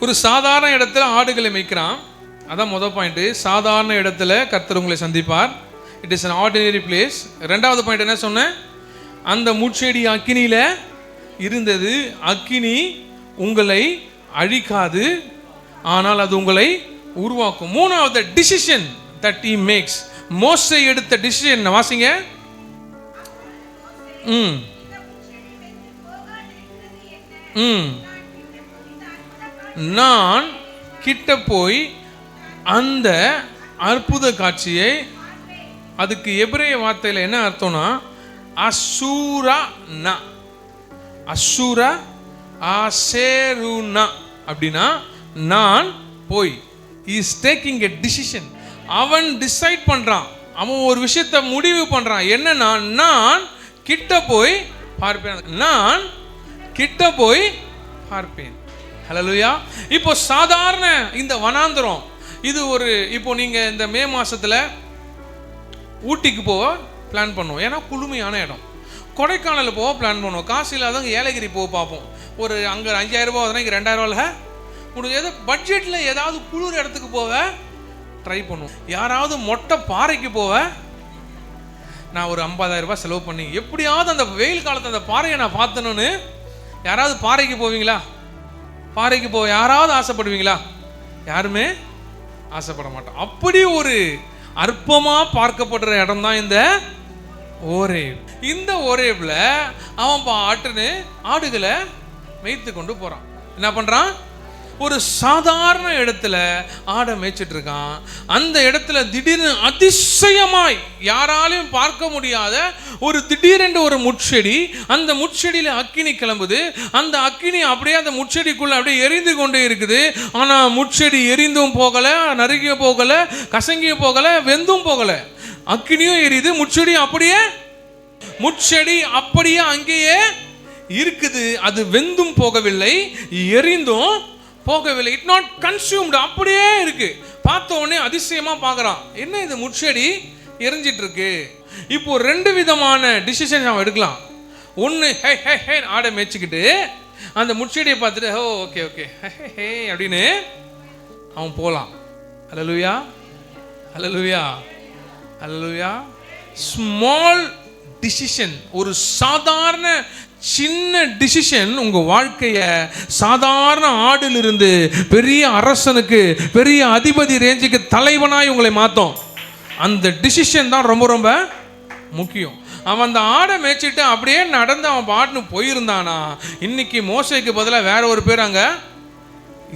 ஒரு சாதாரண இடத்துல ஆடுகளை மேய்க்கிறான். அதான் முதல் பாயிண்ட். சாதாரண இடத்துல கர்த்தர் உங்களை சந்திப்பார். It is an ordinary place. ரெண்டாவது பாயிண்ட் என்ன சொன்னேன்? அந்த முட்செடி அக்கினியில இருந்தது. அக்கினி உங்களை அழிக்காது, ஆனால் அது உங்களை உருவாக்கும். மூணாவது டிசிஷன் that he makes. மோசே எடுத்த டிசிஷன் வாசிங்க. நான் கிட்ட போய் அந்த அற்புத காட்சியை, அதுக்கு எபிரேய வார்த்தையில் என்ன அர்த்தம்னா அசூரா நா, அசூரா ஆசேருனா அப்படின்னா நான் போய். he is taking a decision. அவன் டிசைட் பண்றான், அவன் ஒரு விஷயத்தை முடிவு பண்றான். என்னன்னா நான் கிட்ட போய் பார்ப்பேன், நான் கிட்ட போய் பார்ப்பேன். ஹல்லேலூயா. இப்போ சாதாரண இந்த வனாந்தரம் இது ஒரு, இப்போ நீங்க இந்த மே மாசத்துல ஊட்டிக்கு போக பிளான் பண்ணுவோம், ஏன்னா குளுமையான இடம். கொடைக்கானல் போக பிளான் பண்ணுவோம், காசு இல்லாதவங்க ஏலகிரி போக பார்ப்போம். ஒரு அங்கே 5000 ரூபா வருதுன்னா இங்கே 2000 ரூபாயில் முடிஞ்சது. பட்ஜெட்டில் ஏதாவது குளிர் இடத்துக்கு போக ட்ரை பண்ணுவோம். யாராவது மொட்டை பாறைக்கு போக நான் ஒரு 50,000 ரூபாய் செலவு பண்ணி எப்படியாவது அந்த வெயில் காலத்தை அந்த பாறையை நான் பார்த்தணுன்னு யாராவது பாறைக்கு போவீங்களா? பாறைக்கு போக யாராவது ஆசைப்படுவீங்களா? யாருமே ஆசைப்பட மாட்டோம். அப்படி ஒரு அற்பமாக பார்க்கப்படுற இடம் தான் இந்த ஓரேப். இந்த ஓரேப்ல அவன் பாட்டுன்னு ஆடுகளை மேய்த்து கொண்டு போறான். என்ன பண்றான்? ஒரு சாதாரண இடத்துல ஆடை மேய்ச்சிட்டு இருக்கான். அந்த இடத்துல திடீர்னு அதிசயமாய் யாராலையும் பார்க்க முடியாத ஒரு திடீரென்று ஒரு முட்செடி, அந்த முட்செடியில அக்கினி கிளம்புது. அந்த அக்கினி அப்படியே அந்த முட்செடிக்குள்ள அப்படியே எரிந்து கொண்டே இருக்குது. ஆனா முட்செடி எரிந்தும் போகல, நறுக்கியும் போகல, கசங்கியும் போகல, வெந்தும் போகல. அக்கினியும் எரியுது, முட்செடியும் அப்படியே, முட்செடி அப்படியே அங்கேயே இருக்குது. அது வெந்தும் போகவில்லை, எரிந்தும் போகவில்லை. இட் நாட் கன்சியூம்டு, அப்படியே இருக்கு. பார்த்த உடனே அதிசயமா பார்க்கறான், என்ன இது முட்செடி எரிஞ்சிட்டு இருக்கு. இப்போ 2 விதமான டிசிஷன் அவன் எடுக்கலாம். ஒன்று ஹே ஹே ஹே ஆடை மேய்ச்சிக்கிட்டு அந்த முட்செடியை பார்த்துட்டு ஓ ஓகே ஓகே ஹே அப்படின்னு அவன் போகலாம். ஹல்லேலூயா, ஹல்லேலூயா, ஹல்லேலூயா. ஸ்மால் டிசிஷன், ஒரு சாதாரண சின்ன டிசிஷன் உங்க வாழ்க்கைய சாதாரண ஆடிலிருந்து பெரிய அரசனுக்கு, பெரிய அதிபதி ரேஞ்சுக்கு தலைவனாய் உங்களை மாத்தோம். அந்த டிசிஷன் தான் ரொம்ப ரொம்ப முக்கியம். அவன் அந்த ஆடை மேய்ச்சிட்டு அப்படியே நடந்து அவன் பாட்டுன்னு போயிருந்தானா இன்னைக்கு மோசேக்கு பதிலாக வேற ஒரு பேர் அங்க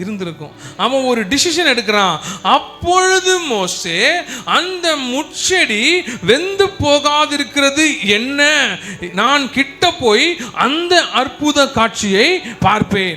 இருந்திருக்கும். அவன் ஒரு டிசிஷன் எடுக்கிறான். அப்பொழுது மோசே அந்த முட்செடி வெந்து போகாதிருக்கிறது என்ன, நான் கிட்ட போய் அந்த அற்புத காட்சியை பார்ப்பேன்.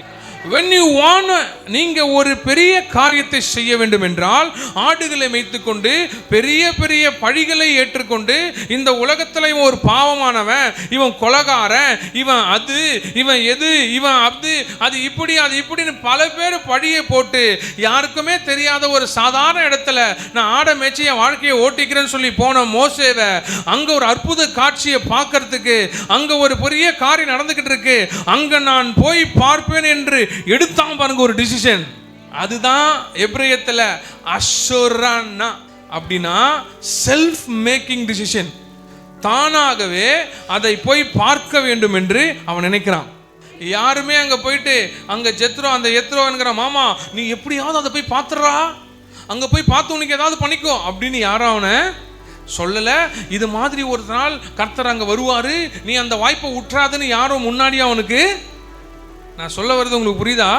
when you want, நீங்க ஒரு பெரிய காரியத்தை செய்ய வேண்டும் என்றால் ஆடுகளை மேய்த்துக்கொண்டு பெரிய பெரிய பழிகளை ஏற்றுக்கொண்டு இந்த உலகத்தில் இவன் ஒரு பாவமானவன், இவன் கொலைகாரன், இவன் அது, இவன் எது, இவன் அது, அது இப்படி, அது இப்படின்னு பல பேர் பழியை போட்டு யாருக்குமே தெரியாத ஒரு சாதாரண இடத்துல நான் ஆடை மேய்ச்சி என் வாழ்க்கையை ஓட்டிக்கிறேன்னு சொல்லி போன மோசேவை அங்க ஒரு அற்புத காட்சியை பார்க்கறதுக்கு, அங்க ஒரு பெரிய காரியம் நடந்துகிட்டு இருக்கு, அங்க நான் போய் பார்ப்பேன் என்று எடுத்தான் பாருங்க ஒரு டிசிஷன். அதுதான் எபிரேயத்துல அஷுரானா, அப்படின்னா செல்ஃப் மேக்கிங் டிசிஷன். தானாகவே அதை போய் பார்க்க வேண்டும் என்று அவன் நினைக்கிறான். யாருமே அங்க போயிட்டு அங்க ஜெத்ரோ, அந்த எத்ரோ என்கிற மாமா நீ எப்படியாவது அதை போய் பார்த்துறா, அங்க போய் பார்த்து உனக்கு ஏதாவது பண்ணிக்கோ அப்படின்னு யாரும் அவனை சொல்லல. இது மாதிரி ஒரு நாள் கர்த்தர் அங்க வருவாரு, நீ அந்த வாய்ப்பை உற்றாதுன்னு யாரும் முன்னாடி அவனுக்கு, நான் சொல்ல வர்றது உங்களுக்கு புரியுதா?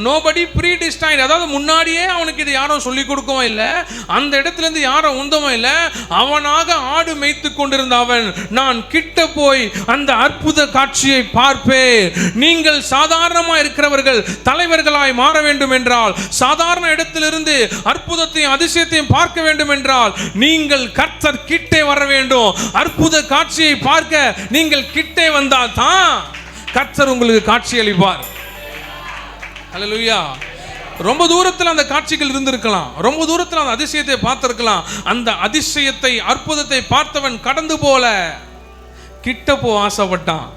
நோபடி ப்ரீடிஸ்டைன்ட், அதாவது முன்னாடியே அவனுக்கு இது யாரும் சொல்லிக் கொடுக்கவும் இல்லை, அந்த இடத்துல இருந்து யாரும் உந்தவும் இல்லை. அவனாக ஆடு மேய்த்து கொண்டிருந்த அவன், நான் கிட்ட போய் அந்த அற்புத காட்சியை பார்ப்பேன். நீங்கள் சாதாரணமாக இருக்கிறவர்கள் தலைவர்களாய் மாற வேண்டும் என்றால், சாதாரண இடத்திலிருந்து அற்புதத்தையும் அதிசயத்தையும் பார்க்க வேண்டும் என்றால், நீங்கள் கர்த்தர் கிட்டே வர வேண்டும். அற்புத காட்சியை பார்க்க நீங்கள் கிட்டே வந்தால் தான் கர்த்தர் உங்களுக்கு காட்சி அளிப்பார். ஹல்லேலூயா. ரொம்ப தூரத்தில் அந்த காட்சிகள் இருந்திருக்கலாம், ரொம்ப தூரத்தில் அந்த அதிசயத்தை பார்த்திருக்கலாம். அந்த அதிசயத்தை அற்புதத்தை பார்த்தவன் கடந்து போல கிட்ட போ ஆசைப்பட்டான்.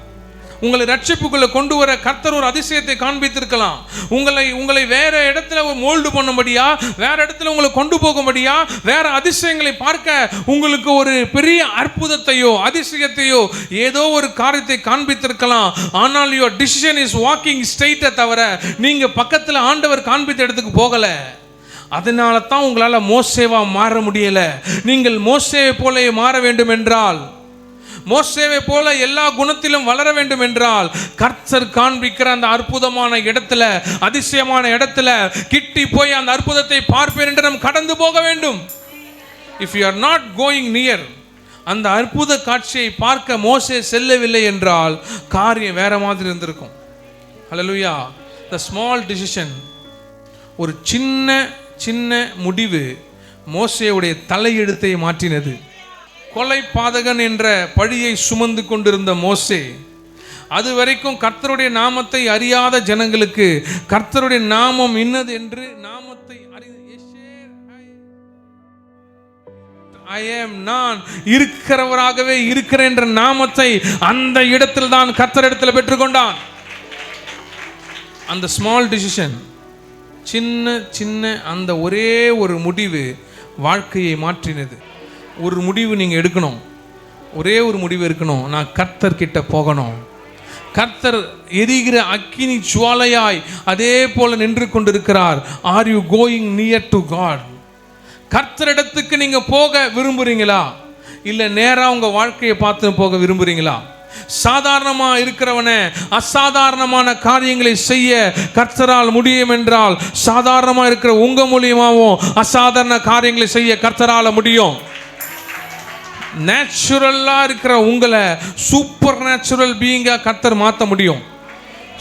உங்களை ரட்சிப்புக்குள்ள கொண்டு வர கர்த்தர் ஒரு அதிசயத்தை காண்பித்திருக்கலாம். உங்களை வேற இடத்துல மோல்டு பண்ணும்படியா, வேற இடத்துல உங்களை கொண்டு போகும்படியா, வேற அதிசயங்களை பார்க்க உங்களுக்கு ஒரு பெரிய அற்புதத்தையோ அதிசயத்தையோ ஏதோ ஒரு காரியத்தை காண்பித்திருக்கலாம். ஆனால் யுவர் டிசிஷன் இஸ் வாக்கிங் ஸ்ட்ரெயிட்டை தவிர நீங்க பக்கத்தில் ஆண்டவர் காண்பித்த இடத்துக்கு போகல. அதனால தான் உங்களால் மோசேவா மாற முடியல. நீங்கள் மோசேவை போல மாற வேண்டும் என்றால், மோசேவை போல எல்லா குணத்திலும் வளர வேண்டும் என்றால், கர்த்தர் காண்பிக்கிற அந்த அற்புதமான இடத்துல, அதிசயமான இடத்துல கிட்டி போய் அந்த அற்புதத்தை பார்ப்பேன் என்று நாம் கடந்து போக வேண்டும். If you R not going near, அந்த அற்புத காட்சியை பார்க்க மோசே செல்லவில்லை என்றால் காரியம் வேற மாதிரி இருந்திருக்கும். ஹல்லேலூயா. தி ஸ்மால் டிசிஷன், ஒரு சின்ன முடிவு மோசேவுடைய தலையெழுத்தை மாற்றினது. கொலை பாதகன் என்ற பழியை சுமந்து கொண்டிருந்த மோசே, அது வரைக்கும் கர்த்தருடைய நாமத்தை அறியாத ஜனங்களுக்கு கர்த்தருடைய நாமம் இன்னது என்று நாமத்தை நான் இருக்கிறவராகவே இருக்கிறேன் என்ற நாமத்தை அந்த இடத்தில் தான் கர்த்தர் இடத்துல பெற்றுக்கொண்டான். அந்த ஸ்மால் டிசிஷன், சின்ன அந்த ஒரே ஒரு முடிவு வாழ்க்கையை மாற்றினது. ஒரு முடிவு நீங்கள் எடுக்கணும், ஒரே ஒரு முடிவு இருக்கணும். நான் கர்த்தர் கிட்ட போகணும். கர்த்தர் எரிகிற அக்கினி ஜுவாலையாய் அதே போல நின்று கொண்டிருக்கிறார். Are you going near to God? கர்த்தரிடத்துக்கு நீங்க போக விரும்புறீங்களா, இல்லை நேராக உங்க வாழ்க்கையை பார்த்து போக விரும்புறீங்களா? சாதாரணமா இருக்கிறவன அசாதாரணமான காரியங்களை செய்ய கர்த்தரால் முடியும் என்றால், சாதாரணமா இருக்கிற உங்க மூலியமாவும் அசாதாரண காரியங்களை செய்ய கர்த்தரால முடியும். நேச்சுரலா இருக்கிற உங்களை சூப்பர் நேச்சுரல் பீயிங்கா கர்த்தர் மாற்ற முடியும்.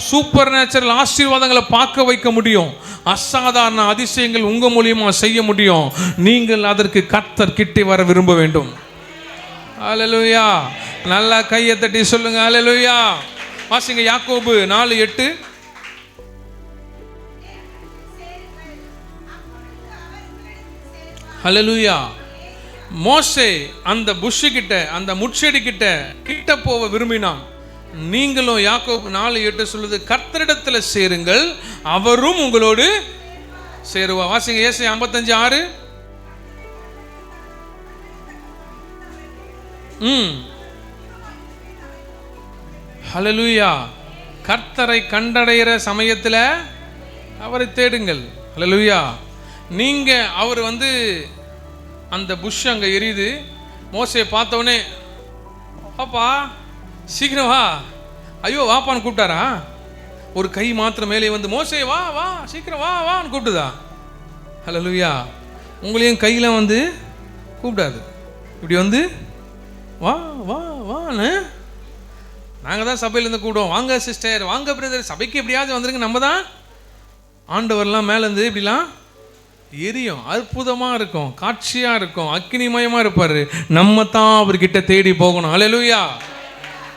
சூப்பர் நேச்சுரல் ஆசீர்வாதங்களை பார்க்க வைக்க முடியும். அசாதாரண அதிசயங்கள் உங்க மூலியமா செய்ய முடியும். நீங்கள் அதற்கு கர்த்தர் கிட்டே வர விரும்ப வேண்டும். அல்லேலூயா. நல்லா கையை தட்டி சொல்லுங்க அல்லேலூயா. வாசிங்க யாக்கோபு 4:8. அல்லேலூயா. மோசே அந்த புஷ் கிட்ட, அந்த முட்செடி கிட்ட போக விரும்பினான். நீங்களும் யாக்கோபு 4:8 சொல்லுது, கர்த்தரிடத்தில் சேருங்கள், அவரும் உங்களோடு சேருவார். வாசிங்க ஏசாயா 55:6. ஹல்லேலூயா. கர்த்தரை கண்டடைகிற சமயத்தில் அவரை தேடுங்கள். ஹல்லேலூயா. நீங்க அவர் அந்த புஷ் அங்கே எரியுது. மோசே பார்த்தவொடனே, பாப்பா சீக்கிரம் வா, ஐயோ வாப்பான்னு கூப்பிட்டாரா? ஒரு கை மாத்திரம் மேலே மோசே வா வா சீக்கிரம் வா வான்னு கூப்பிட்டுதா? ஹல்லேலூயா. உங்களையும் கையில் கூப்பிடாது, இப்படி வா வா வான்னு. நாங்கள் தான் சபையிலேருந்து கூப்பிடுவோம், வாங்க சிஸ்டர், வாங்க பிரதர், சபைக்கு எப்படியாவது வந்துருங்க. நம்ம தான் ஆண்டவர்லாம் மேலேருந்து இப்படிலாம் எரியும், அற்புதமாக இருக்கும், காட்சியாக இருக்கும், அக்கினிமயமாக இருப்பார். நம்ம தான் அவர்கிட்ட தேடி போகணும். அல்லேலூயா.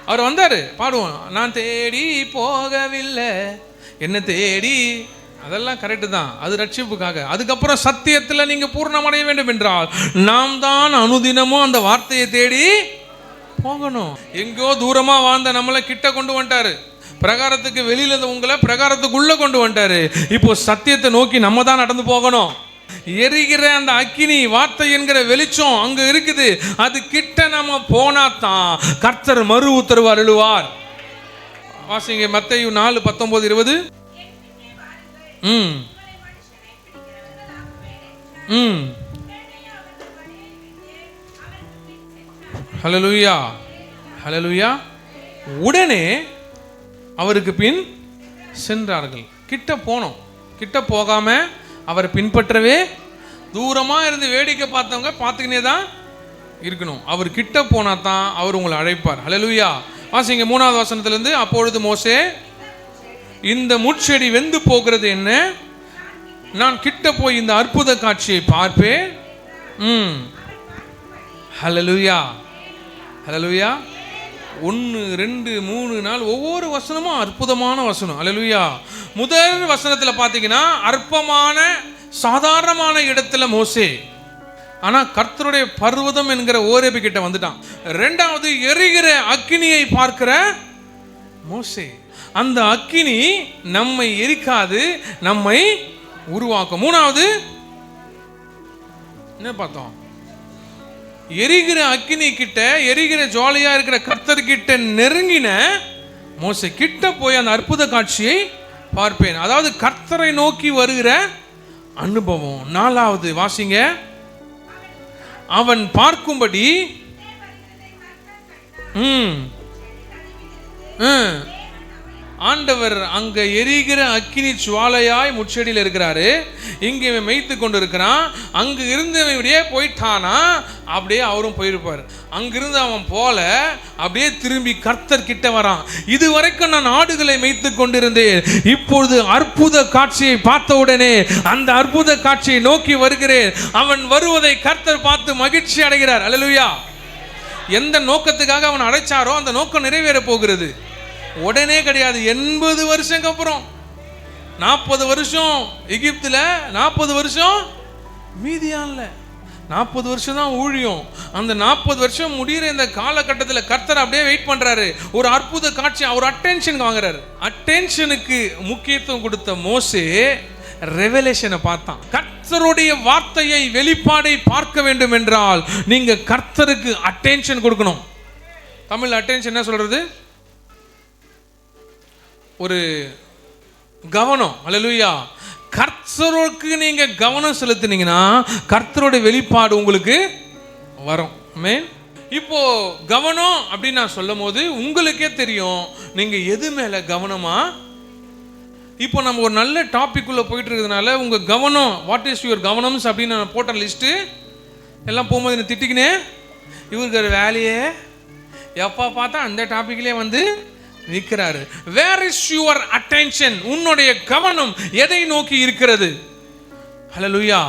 அவர் வந்தார், பாடுவோம், நான் தேடி போகவில்லை என்ன தேடி. அதெல்லாம் கரெக்டு தான், அது ரட்சிப்புக்காக. அதுக்கப்புறம் சத்தியத்தில் நீங்கள் பூர்ணமடைய வேண்டும் என்றால் நாம் தான் அனுதினமும் அந்த வார்த்தையை தேடி போகணும். எங்கோ தூரமாக வாழ்ந்த நம்மளை கிட்ட கொண்டு வந்துட்டாரு. பிரகாரத்துக்கு வெளியில உங்களை பிரகாரத்துக்குள்ள கொண்டு வந்துட்டாரு. இப்போ சத்தியத்தை நோக்கி நம்ம தான் நடந்து போகணும். எரிகிற அந்த அக்கினி வார்த்தை என்கிற வெளிச்சம் அங்க இருக்குது. அது கிட்ட நம்ம போனாதான் கர்த்தர் மறு உத்தரவு அருளுவார். வாசிங்க மத்தேயு 4:19-20. ஹல்லேலூயா. ஹல்லேலூயா. உடனே அவருக்கு பின் சென்றார்கள். கிட்ட போனோம். கிட்ட போகாம அவரை பின்பற்றவே, தூரமா இருந்து வேடிக்கை பார்த்தவங்க பார்த்துக்கினே தான் இருக்கணும். அவர் கிட்ட போனா தான் அவர் உங்களை அழைப்பார். ஹல்லேலூயா. வாசிங்க 3வது வசனத்திலிருந்து. அப்பொழுது மோசே, இந்த முட்செடி வெந்து போகிறது என்ன? நான் கிட்ட போய் இந்த அற்புத காட்சியை பார்ப்பேன். ஹல்லேலூயா, ஹல்லேலூயா. 1, 2, 3, 4 ஒவ்வொரு வசனமும் அற்புதமான வசனம். ஹல்லேலூயா. முதல் வசனத்தில் பார்த்தீங்கன்னா அற்பமான சாதாரணமான இடத்துல மோசே, ஆனா கர்த்தருடைய பர்வதம் என்கிற ஓரேபு கிட்ட வந்துட்டான். 2வது எரிகிற அக்கினியை பார்க்கிற மோசே. அந்த அக்கினி நம்மை எரிக்காது, நம்மை உருவாக்கும். 3வது என்ன பார்த்தோம்? எரிகிற அக்கினி கிட்ட, எரிகிற ஜுவாலையா இருக்கிற கர்த்தர் கிட்ட நெருங்கின மோசே கிட்ட போய் அந்த அற்புத காட்சியை பார்ப்பேன். அதாவது கர்த்தரை நோக்கி வருகிற அனுபவம். 4வது வாசிங்க. அவன் பார்க்கும்படி ஆண்டவர் அங்க எரிகிற அக்கினி ஜுவாலையாய் முச்செடியில் இருக்கிறாரு. இங்கே மேய்த்து கொண்டு இருக்கிறான். அங்கு இருந்தவனே போயிட்டானா, அப்படியே அவரும் போயிருப்பார். அங்கிருந்து அவன் போல அப்படியே திரும்பி கர்த்தர் கிட்ட வரான். இதுவரைக்கும் நான் ஆடுகளை மேய்த்து கொண்டிருந்தேன், இப்பொழுது அற்புத காட்சியை பார்த்த உடனே அந்த அற்புத காட்சியை நோக்கி வருகிறேன். அவன் வருவதை கர்த்தர் பார்த்து மகிழ்ச்சி அடைகிறார். அல்லேலூயா. எந்த நோக்கத்துக்காக அவன் அழைச்சாரோ அந்த நோக்கம் நிறைவேற போகிறது. உடனே கிடையாது. 80 வருஷம் அப்புறம், 40 வருஷம் எகிப்துல, 40 வருஷம் மீதியான்ல, 40 வருஷம் தான் ஊழியம். அந்த 40 வருஷம் முடிகிற இந்த காலகட்டத்தில் கர்த்தர் அப்படியே வெயிட் பண்றாரு. ஒரு அற்புத காட்சி, ஒரு அட்டென்ஷன் வாங்குறாரு. அட்டென்ஷனுக்கு முக்கியத்துவம் கொடுத்த மோசே ரெவலேஷனை பார்த்தான். கர்த்தருடைய வார்த்தையை, வெளிப்பாடை பார்க்க வேண்டும் என்றால் நீங்க கர்த்தருக்கு அட்டென்ஷன் கொடுக்கணும். தமிழ் அட்டென்ஷன் என்ன சொல்றது? ஒரு கவனம். அல்லேலூயா. கர்த்தருக்கு நீங்க கவனம் செலுத்தினீங்கன்னா கர்த்தருடைய வெளிப்பாடு உங்களுக்கு வரும். ஆமென். இப்போ கவனம் அப்படின்னு நான் சொல்லும் போது உங்களுக்கே தெரியும் நீங்க எது மேல கவனமா. இப்போ நம்ம ஒரு நல்ல டாபிக் உள்ள போயிட்டு இருக்கிறதுனால உங்க கவனம், வாட் இஸ் யுவர் கவனம்ஸ் அப்படின்னு நான் போட்ட லிஸ்ட்டு எல்லாம் போகும்போது என்ன திட்டிக்கினே, இவருக்கு வேலையே எப்போ பார்த்தா அந்த டாபிக்லேயே வந்து நிற்கிறாரு. Where is your attention? உன்னுடைய கவனம் எதை நோக்கி இருக்கிறது? ஹல்லேலூயா.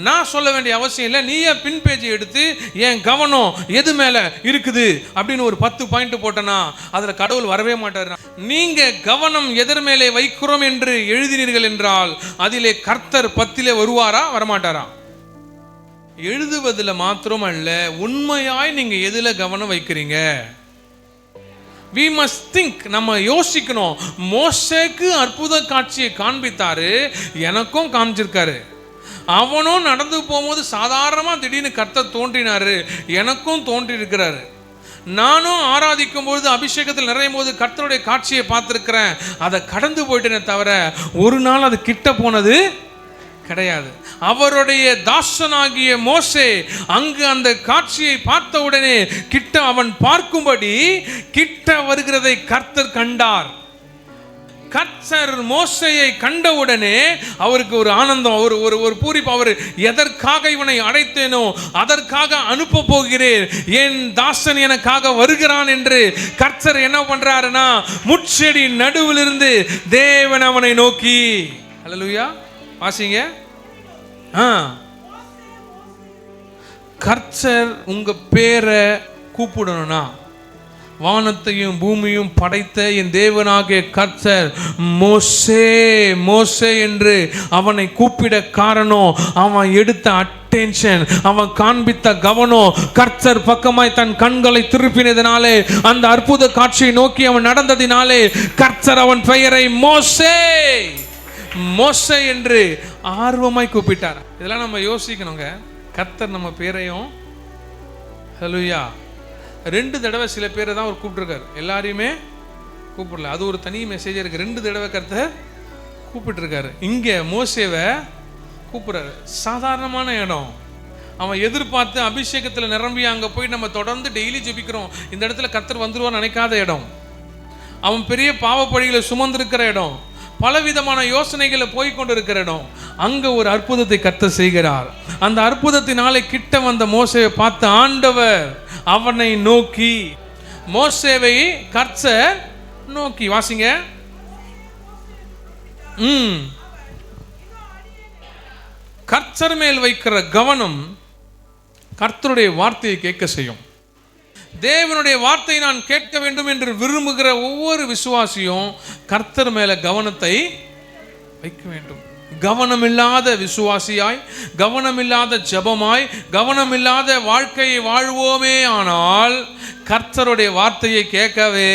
நான் சொல்ல வேண்டிய அவசியம் இல்லை. நீ என் பின் பேஜை எடுத்து என் கவனம் எது மேல இருக்குது அப்படின்னு ஒரு 10 பாயிண்ட் போட்டனா அதுல கடவுள் வரவே மாட்டார். நீங்க கவனம் எதர் மேலே வைக்கிறோம் என்று எழுதினீர்கள் என்றால் அதிலே கர்த்தர் 10 வருவாரா வரமாட்டாரா? எழுதுவதில் மாத்திரம் அல்ல, உண்மையாய் நீங்க எதுல கவனம் வைக்கிறீங்க. We must think. நம்ம யோசிக்கணும். மோசேக்கு அற்புத காட்சியை காண்பித்தாரு, எனக்கும் காமிச்சிருக்காரு. அவனும் நடந்து போகும்போது சாதாரணமாக திடீர்னு கர்த்தர் தோன்றினாரு, எனக்கும் தோன்றி இருக்கிறாரு. நானும் ஆராதிக்கும் பொழுது அபிஷேகத்தில் நிறையும் போது கர்த்தருடைய காட்சியை பார்த்துருக்கிறேன். அதை கடந்து போயிட்டேனே தவிர ஒரு நாள் அது கிட்ட போனது கிடையாது. அவருடைய தாசனாகிய மோசே அங்கு அந்த காட்சியை பார்த்த உடனே கிட்ட அவன் பார்க்கும்படி கிட்ட வருகிறதை கர்த்தர் கண்டார். கர்த்தர் மோசேயை கண்டவுடனே அவருக்கு ஒரு ஆனந்தம், ஒரு பூரிப்பு. அவர் எதற்காக இவனை அழைத்தேனோ அதற்காக அனுப்ப போகிறேன், என் தாசன் எனக்காக வருகிறான் என்று கர்த்தர் என்ன பண்றாருன்னா முட்செடி நடுவில் இருந்து தேவன் அவனை நோக்கி. ஹல்லேலூயா. வாசிங்க. கர்த்தர் உங்க பேரை கூப்பிடணும்னா, வானத்தையும் பூமியும் படைத்த என் தேவனாகிய கர்த்தர் மோசே மோசே என்று அவனை கூப்பிட காரணம் அவன் எடுத்த அட்டென்ஷன், அவன் காண்பித்த கவனம். கர்த்தர் பக்கமாய் தன் கண்களை திருப்பினதினாலே, அந்த அற்புத காட்சியை நோக்கி அவன் நடந்ததினாலே கர்த்தர் அவன் பெயரை மோசே மோசே என்று ஆர்வமாய் கூப்பிட்டார். இதெல்லாம் நம்ம யோசிக்கணுங்க. கர்த்தர் நம்ம பேரையும், ஹல்லேலூயா, 2 தடவை சில பேரை தான் அவர் கூப்பிட்டுருக்காரு, எல்லாரையுமே கூப்பிடல. அது ஒரு தனி மெசேஜ் இருக்கு. 2 தடவை கர்த்தர் கூப்பிட்டுருக்காரு. இங்கே மோசேவை கூப்பிட்றாரு. சாதாரணமான இடம். அவன் எதிர்பார்த்து அபிஷேகத்தில் நிரம்பி அங்கே போய் நம்ம தொடர்ந்து டெய்லி ஜெபிக்கிறோம், இந்த இடத்துல கர்த்தர் வந்துருவான்னு நினைக்காத இடம். அவன் பெரிய பாவப்பழிகளை சுமந்திருக்கிற இடம். பலவிதமான யோசனைகளை போய்கொண்டிருக்கிற இடம், அங்க ஒரு அற்புதத்தை கர்த்தர் செய்கிறார். அந்த அற்புதத்தினாலே கிட்ட வந்த மோசேவை பார்த்த ஆண்டவர் அவனை நோக்கி, மோசேவை கர்த்தர் நோக்கி, வாசிங்க. கர்த்தர் மேல் வைக்கிற கவனம் கர்த்தருடைய வார்த்தையை கேட்க செய்யும். தேவனுடைய வார்த்தையை நான் கேட்க வேண்டும் என்று விரும்புகிற ஒவ்வொரு விசுவாசியும் கர்த்தர் மேல கவனத்தை வைக்க வேண்டும். கவனமில்லாத விசுவாசியாய், கவனமில்லாத ஜெபமாய், கவனமில்லாத வாழ்க்கையை வாழ்வோமே ஆனால் கர்த்தருடைய வார்த்தையை கேட்கவே.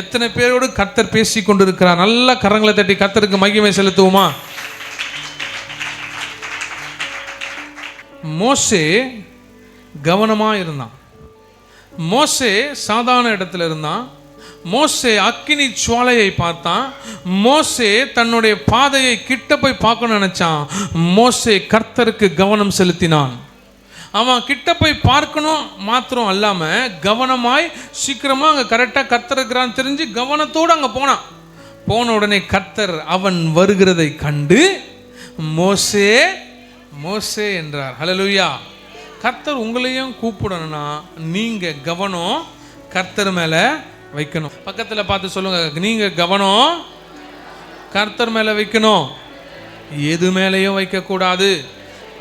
எத்தனை பேரோடு கர்த்தர் பேசி கொண்டிருக்கிறார்? நல்ல கரங்களை தட்டி கர்த்தருக்கு மகிமை செலுத்துவோமா? மோசே கவனமா இருந்தான். மோசே சாதாரண இடத்துல இருந்தான். மோசே அக்கினி ஜுவாலையை பார்த்தான். மோசே தன்னுடைய பாதையை கிட்ட போய் பார்க்கணும்னு நினைச்சான். மோசே கர்த்தருக்கு கவனம் செலுத்தினான். அவன் கிட்ட போய் பார்க்கணும் மாத்திரம் அல்லாம கவனமாய் சீக்கிரமா அங்க கரெக்டா கர்த்தர் இருக்கிறான்னு தெரிஞ்சு கவனத்தோடு அங்க போனான். போன உடனே கர்த்தர் அவன் வருகிறதை கண்டு மோசே மோசே என்றார். ஹல்லேலூயா. கர்த்தர் உங்களையும் கூப்பிடணும்னா நீங்க கவனம் கர்த்தர் மேல வைக்கணும். பக்கத்துல பார்த்து சொல்லுங்க, நீங்க கவனம் கர்த்தர் மேல வைக்கணும், எது மேலேயும் வைக்க கூடாது.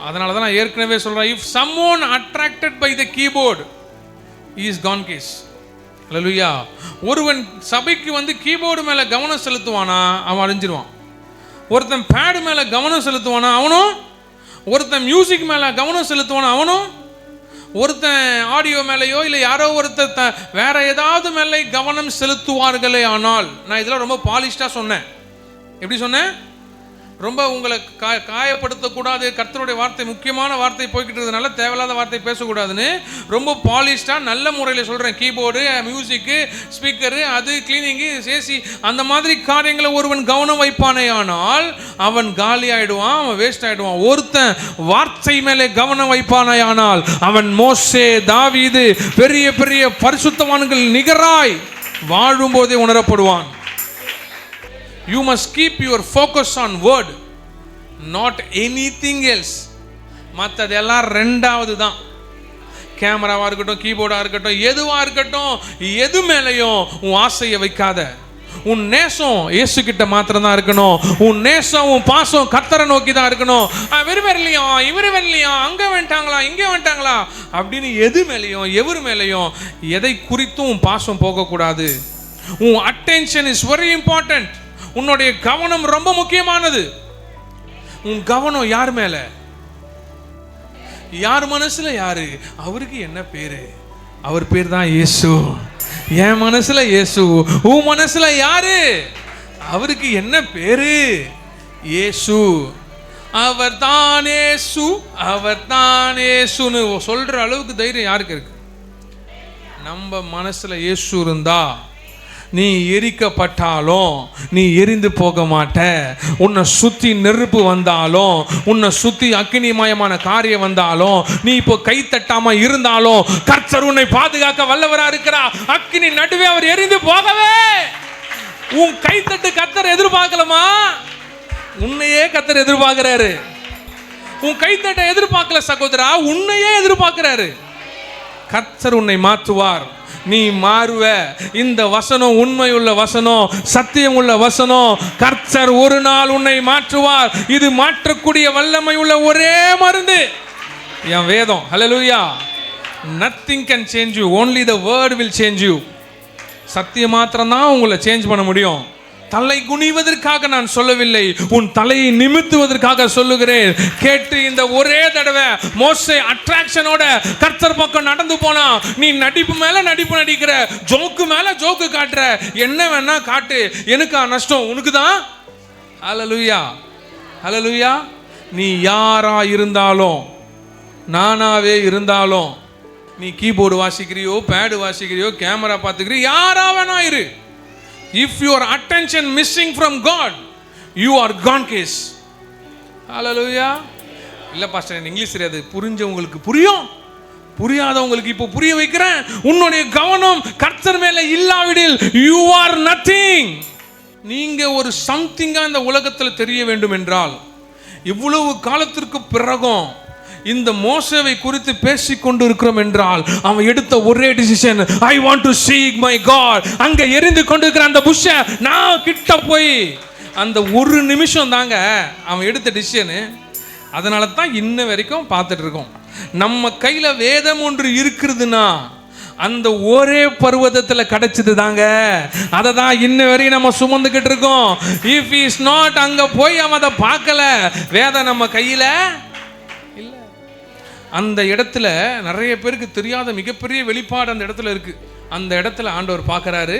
அதனால தான் நான் ஏற்கனவே சொல்றேன், if someone attracted by the keyboard he is gone case. ஹல்லேலூயா. ஒருவன் சபைக்கு வந்து கீபோர்டு மேல கவனம் செலுத்துவானா அவன் அழிஞ்சிருவான். ஒருத்தன் பேடு மேல கவனம் செலுத்துவானா அவனும், ஒருத்தன் மியூசிக் மேல கவனம் செலுத்துவானா அவனும், ஒருத்தன் ஆடியோ மேலேயோ இல்லை யாரோ ஒருத்தர் வேற ஏதாவது மேலே கவனம் செலுத்துவார்களே. ஆனால் நான் இதெல்லாம் ரொம்ப பாலிஷ்டா சொன்னேன். எப்படி சொன்னேன்? ரொம்ப உங்களை காயப்படுத்தக்கூடாது, கர்த்தருடைய வார்த்தை முக்கியமான வார்த்தை போய்கிட்டதுனால தேவையில்லாத வார்த்தை பேசக்கூடாதுன்னு ரொம்ப பாலிஷ்டா நல்ல முறையில் சொல்றேன். கீபோர்டு, மியூசிக்கு, ஸ்பீக்கரு, அது கிளீனிங்கு, ஏசி, அந்த மாதிரி காரியங்களை ஒருவன் கவனம் வைப்பானே ஆனால் அவன் காலி ஆயிடுவான், அவன் வேஸ்ட் ஆயிடுவான். ஒருத்தன் வார்த்தை மேலே கவனம் வைப்பானே ஆனால் அவன் மோசே, தாவீது, பெரிய பெரிய பரிசுத்தவான்கள் நிகராய் வாழும்போதே உணரப்படுவான். You must keep your focus on word, not anything else. மற்றதெல்லாம் ரெண்டாவது தான். கேமராவா இருக்கட்டும், கீபோர்டா இருக்கட்டும், எதுவா இருக்கட்டும், எது மேலையும் உன் ஆசையை வைக்காத. உன் நேசம் இயேசு கிட்ட மாத்திரம் தான் இருக்கணும். உன் நேசம், உன் பாசம் கர்த்தரை நோக்கி தான் இருக்கணும். வெறு வரலையா, இவரு வரலையா, அங்க வந்துட்டாங்களா, இங்க வந்துட்டாங்களா அப்படின்னு எது மேலையும் எவரு மேலையும் எதை குறித்தும் உன் பாசம் போகக்கூடாது. உன் அட்டென்ஷன் இஸ் வெரி இம்பார்ட்டன்ட். உன்னுடைய கவனம் ரொம்ப முக்கியமானது. உன் கவனம் யார் மேல? யார் மனசுல? யாரு? அவருக்கு என்ன பேரு? அவர் பேர் தான் இயேசு. என் மனசுல இயேசு, உன் மனசுல யாரு? அவருக்கு என்ன பேரு? இயேசு. அவர் தான் இயேசு, அவர் தான் இயேசுன்னு சொல்ற அளவுக்கு தைரியம் யாருக்கு இருக்கு? நம்ம மனசுல இயேசு இருந்தா நீ எரிக்கப்பட்டாலும் நீ எரிந்து போக மாட்ட. உன்னை சுத்தி நெருப்பு வந்தாலும், உன்னை சுத்தி அக்னிமயமான காரியம் வந்தாலும், நீ இப்போ கை தட்டாம இருந்தாலும் கர்த்தர் உன்னை பாதுகாக்க வல்லவரா இருக்கிறார். அக்னி நடுவே அவர் எரிந்து போகவே. உன் கை தட்டு கர்த்தர் எதிர்பார்க்கலமா? உன்னையே கர்த்தர் எதிர்பார்க்கிறாரு. உன் கை தட்டை எதிர்பார்க்கல சகோதரா, உன்னையே எதிர்பார்க்கிறாரு. கர்த்தர் உன்னை மாற்றுவார், நீ மாறுவ. இந்த வசனம் உண்மையுள்ள வசனம், சத்தியம் உள்ள வசனம். கர்த்தர் ஒரு நாள் உன்னை மாற்றுவார். இது மாற்றக்கூடிய வல்லமை உள்ள ஒரே மருந்து என் வேதம். ஹல்லேலூயா. nothing can change you, only the word will change you. சத்தியம் மாத்திரம் தான் உங்களை சேஞ்ச் பண்ண முடியும். தலை குனிவதற்காக நான் சொல்லவில்லை, உன் தலையை நிமித்துவதற்காக சொல்லுகிறேன். கேட்டு இந்த ஒரே தடவை மோசே அட்ராக்ஷனோட கர்த்தர் பக்கம் நடந்து போனா. நீ நடிப்பு மேல நடிப்பு நடிக்கிற, ஜோக்கு மேல ஜோக்கு காட்டுற, என்ன வேணா காட்டு, எனக்கா நஷ்டம்? உனக்கு தான். ஹல்லேலூயா, ஹல்லேலூயா. நீ யாரா இருந்தாலும், நானாவே இருந்தாலும், நீ கீபோர்டு வாசிக்கிறியோ, பேடு வாசிக்கிறியோ, கேமரா பார்த்துக்கிறியோ, யாரா வேணா இரு. If your attention missing from God, you are gone case. Hallelujah. இல்ல பாஸ்டர், எனக்கு இங்கிலீஷ் தெரியாது. புரிஞ்சவங்களுக்கு புரியும், புரியாதவங்களுக்கு இப்போ புரிய வைக்கிறேன். உன்னுடைய கவனம் கர்த்தர் மேல இல்லாவிடில் you are nothing. நீங்க ஒரு சம்திங்கா இந்த உலகத்தில் தெரிய வேண்டும் என்றால், இவ்வளவு காலத்திற்கு பிறகும் இந்த மோசேவை குறித்து பேசிக் கொண்டு இருக்கிறோம் என்றால், அவன் எடுத்த ஒரே decision, I want to seek my God. அங்க எரிந்து கொண்டிருக்கிற அந்த புஷ்ஷை நான் கிட்ட போய், அந்த ஒரு நிமிஷம் தாங்க அவன் எடுத்த டிசிஷனு. அதனால தான் இன்ன வரைக்கும் பார்த்துட்டு இருக்கோம். நம்ம கையில வேதம் ஒன்று இருக்கிறதுனா அந்த ஒரே பர்வதத்தில் கிடைச்சது தாங்க. அதை தான் இன்ன வரையும் நம்ம சுமந்துக்கிட்டு இருக்கோம். இஃப் இஸ் நாட், அங்க போய் அவன் அதை பார்க்கல, வேதம் நம்ம கையில இல்லை. அந்த இடத்துல நிறைய பேருக்கு தெரியாத மிகப்பெரிய வெளிப்பாடு அந்த இடத்துல இருக்கு. அந்த இடத்துல ஆண்டவர் பார்க்குறாரு.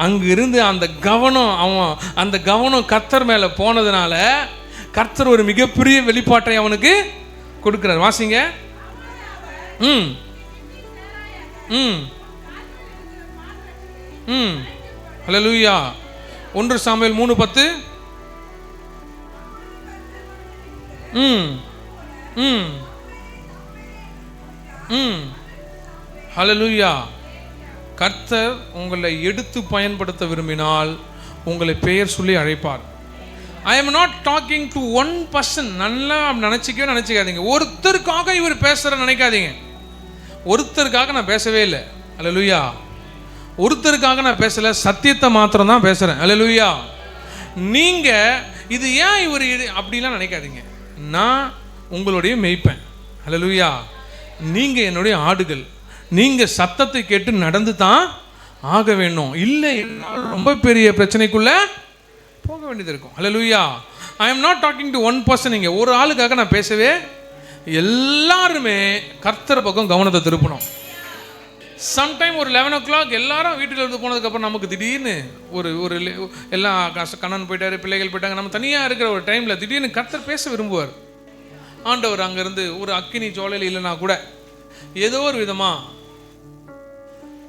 அங்க இருந்து அந்த கவனம் கர்த்தர் மேல போனதுனால கர்த்தர் ஒரு மிகப்பெரிய வெளிப்பாட்டை அவனுக்கு கொடுக்கிறார். வாசிங்க. ஹல்லேலூயா. 1 சாமுவேல் 3:10. ஹல்லேலூயா. கர்த்தர் உங்களை எடுத்து பயன்படுத்த விரும்பினால் உங்களை பெயர் சொல்லி அழைப்பார். I am not talking to one person. நல்லா நினைச்சிக்காதீங்க. ஒருத்தருக்காக இவர் பேசுற நினைக்காதீங்க. ஒருத்தருக்காக நான் பேசவே இல்லை. ஹல்லேலூயா. ஒருத்தருக்காக நான் பேசல, சத்தியத்தை மாத்திரம் தான் பேசுறேன். ஹல்லேலூயா. நீங்க இது ஏன் இவர் அப்படிலாம் நினைக்காதீங்க. நான் உங்களுடைய மேய்ப்பேன். ஹல்லேலூயா. நீங்க என்னுடைய ஆடுகள். நீங்க சத்தத்தை கேட்டு நடந்து தான் ஆக வேண்டும். இல்லை ரொம்ப பெரிய பிரச்சனைக்குள்ள போக வேண்டியது இருக்கும். Hallelujah. I am not talking to one person. இங்கே ஒரு ஆளுக்காக நான் பேசவே, எல்லாருமே கர்த்தர் பக்கம் கவனத்தை திருப்பணும். சம்டைம் ஒரு 11 o'clock எல்லாரும் வீட்டில் இருந்து போனதுக்கப்புறம் நமக்கு திடீர்னு ஒரு எல்லாம் கண்ணன் போயிட்டாரு, பிள்ளைகள் போயிட்டாங்க, நம்ம தனியாக இருக்கிற ஒரு டைமில் திடீர்னு கர்த்தர் பேச விரும்புவார். ஆண்டவர் அங்கேருந்து ஒரு அக்கினி ஜோலையில் இல்லைன்னா கூட ஏதோ ஒரு விதமாக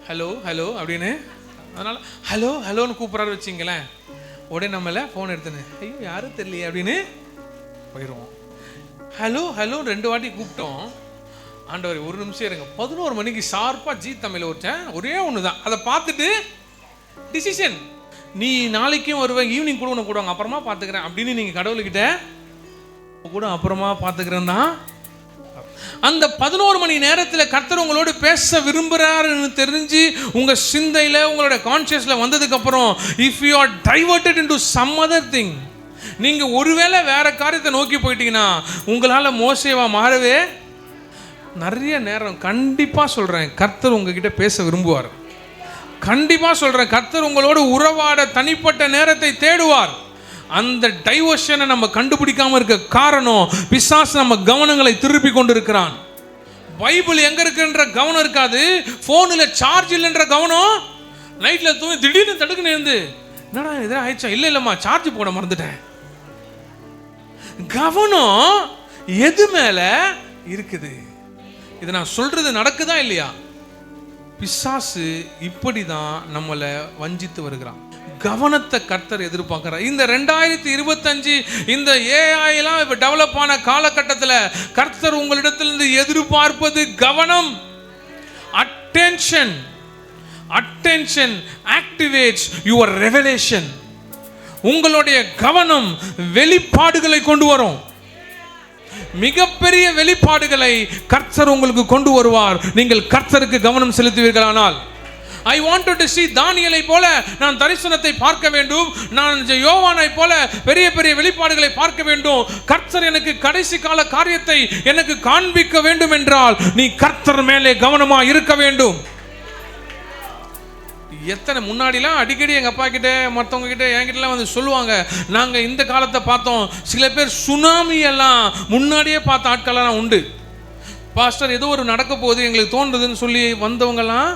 ஹலோ ஹலோ அப்படின்னு, அதனால் ஹலோ ஹலோன்னு கூப்பிட்றாரு வச்சிங்களேன். உடனே நம்மள ஃபோன் எடுத்துன்னு ஐயோ யாரும் தெரியலையே அப்படின்னு போயிடுவோம். ஹலோ ஹலோ 2 வாட்டி கூப்பிட்டோம். ஆண்டவர் ஒரு நிமிஷம் இருங்க, 11 மணிக்கு ஷார்ப்பாக ஜி தமிழ் வச்சேன், ஒரே ஒன்று தான். அதை பார்த்துட்டு டிசிஷன், நீ நாளைக்கும் வருவேன், ஈவினிங் கூட உனக்கு கூடுவாங்க, அப்புறமா பார்த்துக்கிறேன் அப்படின்னு நீங்கள் கடவுள்கிட்ட கூட அப்புறமா பார்த்துக்கிறேன்னா, அந்த 11 மணி நேரத்தில் கர்த்தர் உங்களோடு பேச விரும்புகிறாருன்னு தெரிஞ்சு உங்கள் சிந்தையில் உங்களோட கான்சியஸில் வந்ததுக்கப்புறம், if you are diverted into some other thing, நீங்கள் ஒருவேளை வேற காரியத்தை நோக்கி போயிட்டீங்கன்னா உங்களால் மோசேவா மாறவே நிறைய நேரம். கண்டிப்பாக சொல்கிறேன், கர்த்தர் உங்ககிட்ட பேச விரும்புவார். கண்டிப்பாக சொல்கிறேன், கர்த்தர் உங்களோடு உறவாட தனிப்பட்ட நேரத்தை தேடுவார். அந்த டைவர்ஷனை நம்ம கண்டுபிடிக்காம இருக்க காரணம், பிசாசு நம்ம கவனங்களை திருப்பி கொண்டு இருக்கிறான். பைபிள் எங்க இருக்குன்ற கவனம் இருக்காது, போனில் சார்ஜ் இல்லைன்ற கவனம். நைட்டில் தூங்கி திடீர்னு தடுக்குன்னு இருந்து என்னடா எதாவது ஆயிடுச்சா, இல்லை இல்லைம்மா சார்ஜ் போட மறந்துட்டேன். கவனம் எது மேல இருக்குது? இது நான் சொல்றது நடக்குதா இல்லையா? பிசாசு இப்படிதான் நம்மளை வஞ்சித்து வருகிறான். கவனத்தை கர்த்தர் எதிர்பார்க்கிறார். இந்த 2025 இந்த AI எல்லாம் இப்ப டெவலப் ஆன காலகட்டத்தில் கர்த்தர் உங்களிடத்திலிருந்து எதிர்பார்ப்பது கவனம். attention activates your revelation. உங்களுடைய கவனம் வெளிப்பாடுகளை கொண்டு வரும். மிகப்பெரிய வெளிப்பாடுகளை கர்த்தர் உங்களுக்கு கொண்டு வருவார், நீங்கள் கர்த்தருக்கு கவனம் செலுத்துவீர்களானால். I wanted to see தானியேலை போல நான் தரிசனத்தை பார்க்க வேண்டும், நான் யோவானை போல பெரிய பெரிய வெளிப்பாடுகளை பார்க்க வேண்டும். கர்த்தர் எனக்கு கடைசி கால காரியத்தை எனக்கு காண்பிக்க வேண்டும் என்றால் நீ கர்த்தர் மேலே கவனமா இருக்க வேண்டும். எத்தனை முன்னாடிலாம் அடிக்கடி எங்கள் அப்பா கிட்ட மற்றவங்க கிட்ட என்கிட்டலாம் வந்து சொல்லுவாங்க, நாங்கள் இந்த காலத்தை பார்த்தோம். சில பேர் சுனாமி எல்லாம் முன்னாடியே பார்த்த ஆட்களெல்லாம் உண்டு. பாஸ்டர் ஏதோ ஒரு நடக்க போகுது எங்களுக்கு தோன்றுதுன்னு சொல்லி வந்தவங்கெல்லாம்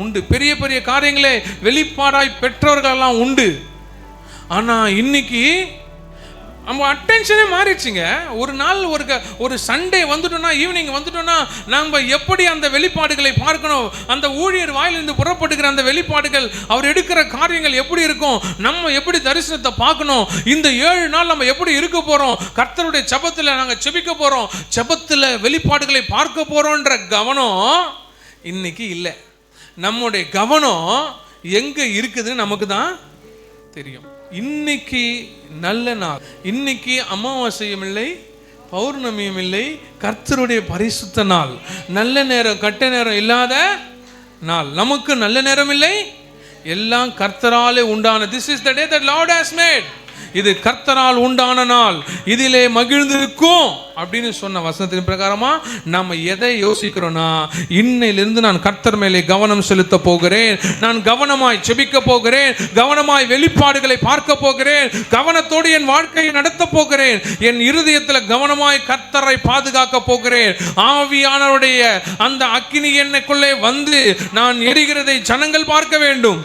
உண்டு. பெரிய பெரிய காரியங்களே வெளிப்பாடாய் பெற்றவர்களெல்லாம் உண்டு. ஆனால் இன்னைக்கு நம்ம அட்டென்ஷனே மாறிடுச்சுங்க. ஒரு நாள் ஒரு சண்டே வந்துட்டோம்னா, ஈவினிங் வந்துட்டோம்னா நம்ம எப்படி அந்த வெளிப்பாடுகளை பார்க்கணும், அந்த ஊழியர் வாயிலிருந்து புறப்படுகிற அந்த வெளிப்பாடுகள், அவர் எடுக்கிற காரியங்கள் எப்படி இருக்கும், நம்ம எப்படி தரிசனத்தை பார்க்கணும், இந்த 7 நாள் நம்ம எப்படி இருக்க போகிறோம், கர்த்தருடைய ஜெபத்தில் நாங்கள் ஜெபிக்க போகிறோம், ஜெபத்தில் வெளிப்பாடுகளை பார்க்க போகிறோன்ற கவனம் இன்னைக்கு இல்லை. நம்முடைய கவனம் எங்கே இருக்குதுன்னு நமக்கு தான் தெரியும். இன்னைக்கு நல்ல நாள், இன்னைக்கு அமாவாசையும் இல்லை, பௌர்ணமியும் இல்லை, கர்த்தருடைய பரிசுத்த நாள், நல்ல நேரம் கட்ட நேரம் இல்லாத நாள். நமக்கு நல்ல நேரம் இல்லை, எல்லாம் கர்த்தராலே உண்டான. This is the day that Lord has made. இது கர்த்தரால் உண்டான நாள், இதிலே மகிழ்ந்திருக்கும் அப்படின்னு சொன்ன வசனத்தின் பிரகாரமா நம்ம எதை யோசிக்கிறோம்னா, இன்னையிலிருந்து நான் கர்த்தர் மேலே கவனம் செலுத்த போகிறேன், நான் கவனமாய் செபிக்க போகிறேன், கவனமாய் வெளிப்பாடுகளை பார்க்க போகிறேன், கவனத்தோடு என் வாழ்க்கையை நடத்த போகிறேன், என் இருதயத்தில் கவனமாய் கர்த்தரை பாதுகாக்க போகிறேன். ஆவியானவருடைய அந்த அக்கினி என்னைக்குள்ளே வந்து நான் எரிகிறதை ஜனங்கள் பார்க்க வேண்டும்.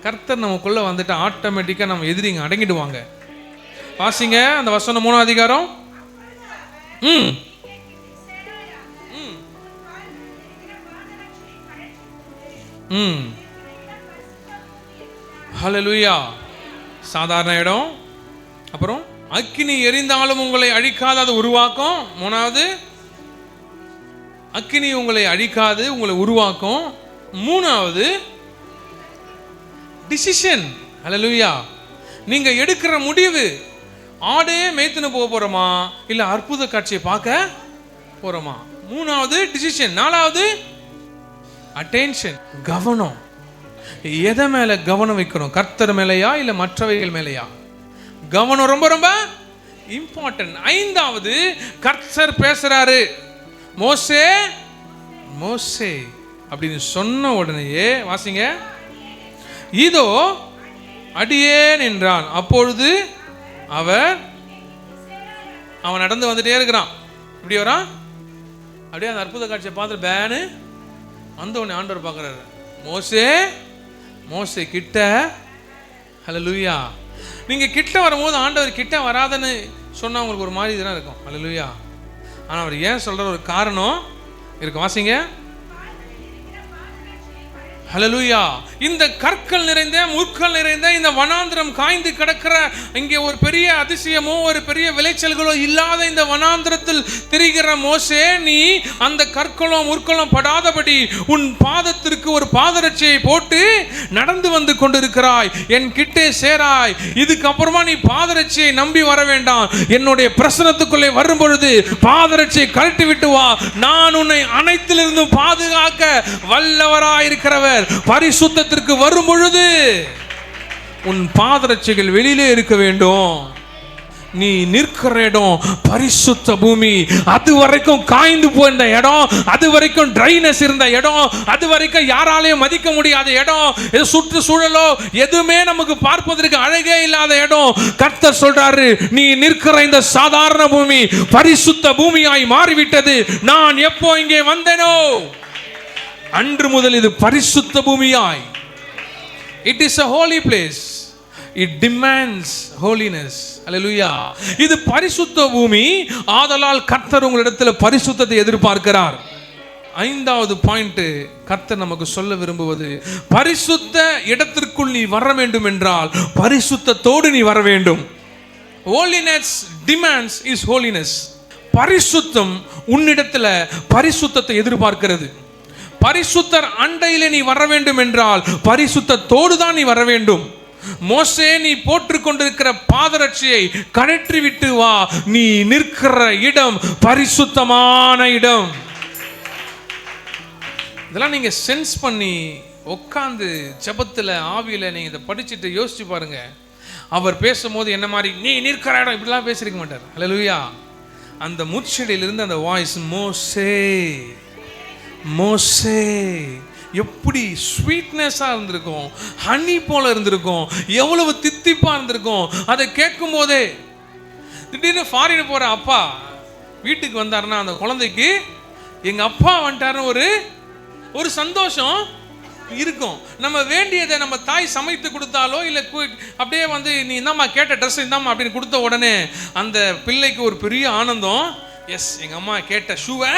கர்த்தர் நமக்குள்ள வந்துட்டு ஆட்டோமேட்டிக்கா நம்ம எதிரிங்க அடங்கிடுவாங்க. வாசிங்க அந்த வசனம் 3ஆம் அதிகாரம். ஹல்லேலூயா. சாதாரண இடம். அப்புறம் அக்கினி எரிந்தாலும் உங்களை அழிக்காது, அது உருவாக்கும். 3வது அக்கினி உங்களை அழிக்காது, உங்களை உருவாக்கும். 3வது டிசிஷன். ஹல்லேலூயா. நீங்க எடுக்கிற முடிவு, ஆடே மேய்த்துன்னு போக போறோமா இல்ல அற்புத காட்சியை பார்க்க போறோமா? 3வது டிசிஷன். 4வது அட்டென்ஷன், கவனம். எதை மேல கவனம் வைக்கணும்? கர்த்தர் மேலையா இல்ல மற்றவைகள் மேலையா? கவனம் ரொம்ப ரொம்ப இம்பார்ட்டன்ட். 5வது கர்த்தர் பேசுறாரு, மோசே மோசே அப்படின்னு சொன்ன உடனேயே வாசிங்க, இதோ அடியேன் என்றான். அப்பொழுது அவன் நடந்து வந்துட்டே இருக்கிறான். இப்படி வரான், அப்படியே அந்த அற்புத காட்சியை பார்த்து பேனு வந்த உடனே ஆண்டவர் பார்க்குறாரு, மோசே மோசே கிட்ட. ஹல்லேலூயா. நீங்க கிட்ட வரும்போது ஆண்டவர் கிட்ட வராதன்னு சொன்னா உங்களுக்கு ஒரு மாதிரி இதெல்லாம் இருக்கும். ஹல்லேலூயா. ஆனா அவர் ஏன் சொல்ற ஒரு காரணம் இருக்கு. வாசிங்க. ஹல்லேலூயா. இந்த கற்கள் நிறைந்த முற்கள் நிறைந்த இந்த வனாந்திரம் காய்ந்து கிடக்கிற இங்கே ஒரு பெரிய அதிசயமோ ஒரு பெரிய விளைச்சல்களோ இல்லாத இந்த வனாந்திரத்தில் திரிகிற மோசே, நீ அந்த கற்களோ முற்களோ படாதபடி உன் பாதத்திற்கு ஒரு பாதரட்சையை போட்டு நடந்து வந்து கொண்டிருக்கிறாய், என் கிட்டே சேராய். இதுக்கப்புறமா நீ பாதரட்சியை நம்பி வர வேண்டாம். என்னுடைய பிரசனத்துக்குள்ளே வரும் பொழுது பாதரட்சியை கழட்டி விட்டு வா. நான் உன்னை அனைத்திலிருந்து பாதுகாக்க வல்லவராயிருக்கிறவர். பரிசுத்தத்திற்கு வரும் பொழுது உன் பாதரட்சைகள் வெளியிலே இருக்க வேண்டும். நீ நிற்கிற இடம் பரிசுத்த பூமி. அது வரைக்கும் காய்ந்து போயிருந்த இடம், அது வரைக்கும் ட்ரைனஸ் இருந்த இடம், அது வரைக்கும் யாராலையும் மதிக்க முடியாத இடம், சுற்றுச்சூழலோ எதுவுமே நமக்கு பார்ப்பதற்கு அழகே இல்லாத இடம். கர்த்தர் சொல்றாரு, நீ நிற்கிற இந்த சாதாரண பூமி பரிசுத்த பூமியாய் மாறிவிட்டது. நான் எப்போ இங்கே வந்தேனோ அன்று முதல் இது பரிசுத்த பூமியாய். It is a holy place. It demands holiness. Hallelujah. இது பரிசுத்த பூமி, ஆதலால் கர்த்தர் உங்களிடத்தில் பரிசுத்தத்தை எதிர்பார்க்கிறார். 5வது பாயிண்ட் கர்த்தர் நமக்கு சொல்ல விரும்புவது, பரிசுத்த இடத்திற்குள் நீ வர வேண்டும் என்றால் பரிசுத்தத்தோடு நீ வர வேண்டும். Holiness demands is holiness. பரிசுத்தம் உன்னிடத்தில் பரிசுத்தத்தை எதிர்பார்க்கிறது. பரிசுத்தர் அண்டையிலே நீ வர வேண்டும் என்றால் பரிசுத்தத்தோடு தான் நீ வர வேண்டும். மோசே, நீ போட்டுக் கொண்டிருக்கிற பாதரட்சியை கழற்றி விட்டு வா. நீ நிற்கிற இடம் பரிசுத்தமான இடம். இதெல்லாம் நீங்க சென்ஸ் பண்ணி உட்கார்ந்து ஜெபத்துல ஆவியில நீங்க இதை படிச்சுட்டு யோசிச்சு பாருங்க. அவர் பேசும்போது என்ன மாதிரி நீ நிற்கிற இடம் இப்படிலாம் பேசிருக்க மாட்டார். ஹல்லேலூயா. அந்த முச்செடியிலிருந்து அந்த வாய்ஸ், மோசே மோசே, எப்படி ஸ்வீட்னஸா இருந்திருக்கும், ஹனி போல இருந்திருக்கும், எவ்வளவு தித்திப்பா இருந்திருக்கும். அதை கேட்கும் போதே திடீர்னு ஃபாரின் போற அப்பா வீட்டுக்கு வந்தாருன்னா அந்த குழந்தைக்கு எங்க அப்பா வந்துட்டாருன்னு ஒரு சந்தோஷம் இருக்கும். நம்ம வேண்டியதை நம்ம தாய் சமைத்து கொடுத்தாலோ இல்லை அப்படியே வந்து நீ இந்தாம்மா கேட்ட ட்ரெஸ் இந்தாம்மா அப்படின்னு கொடுத்த உடனே அந்த பிள்ளைக்கு ஒரு பெரிய ஆனந்தம். எஸ், எங்க அம்மா கேட்ட ஷூவை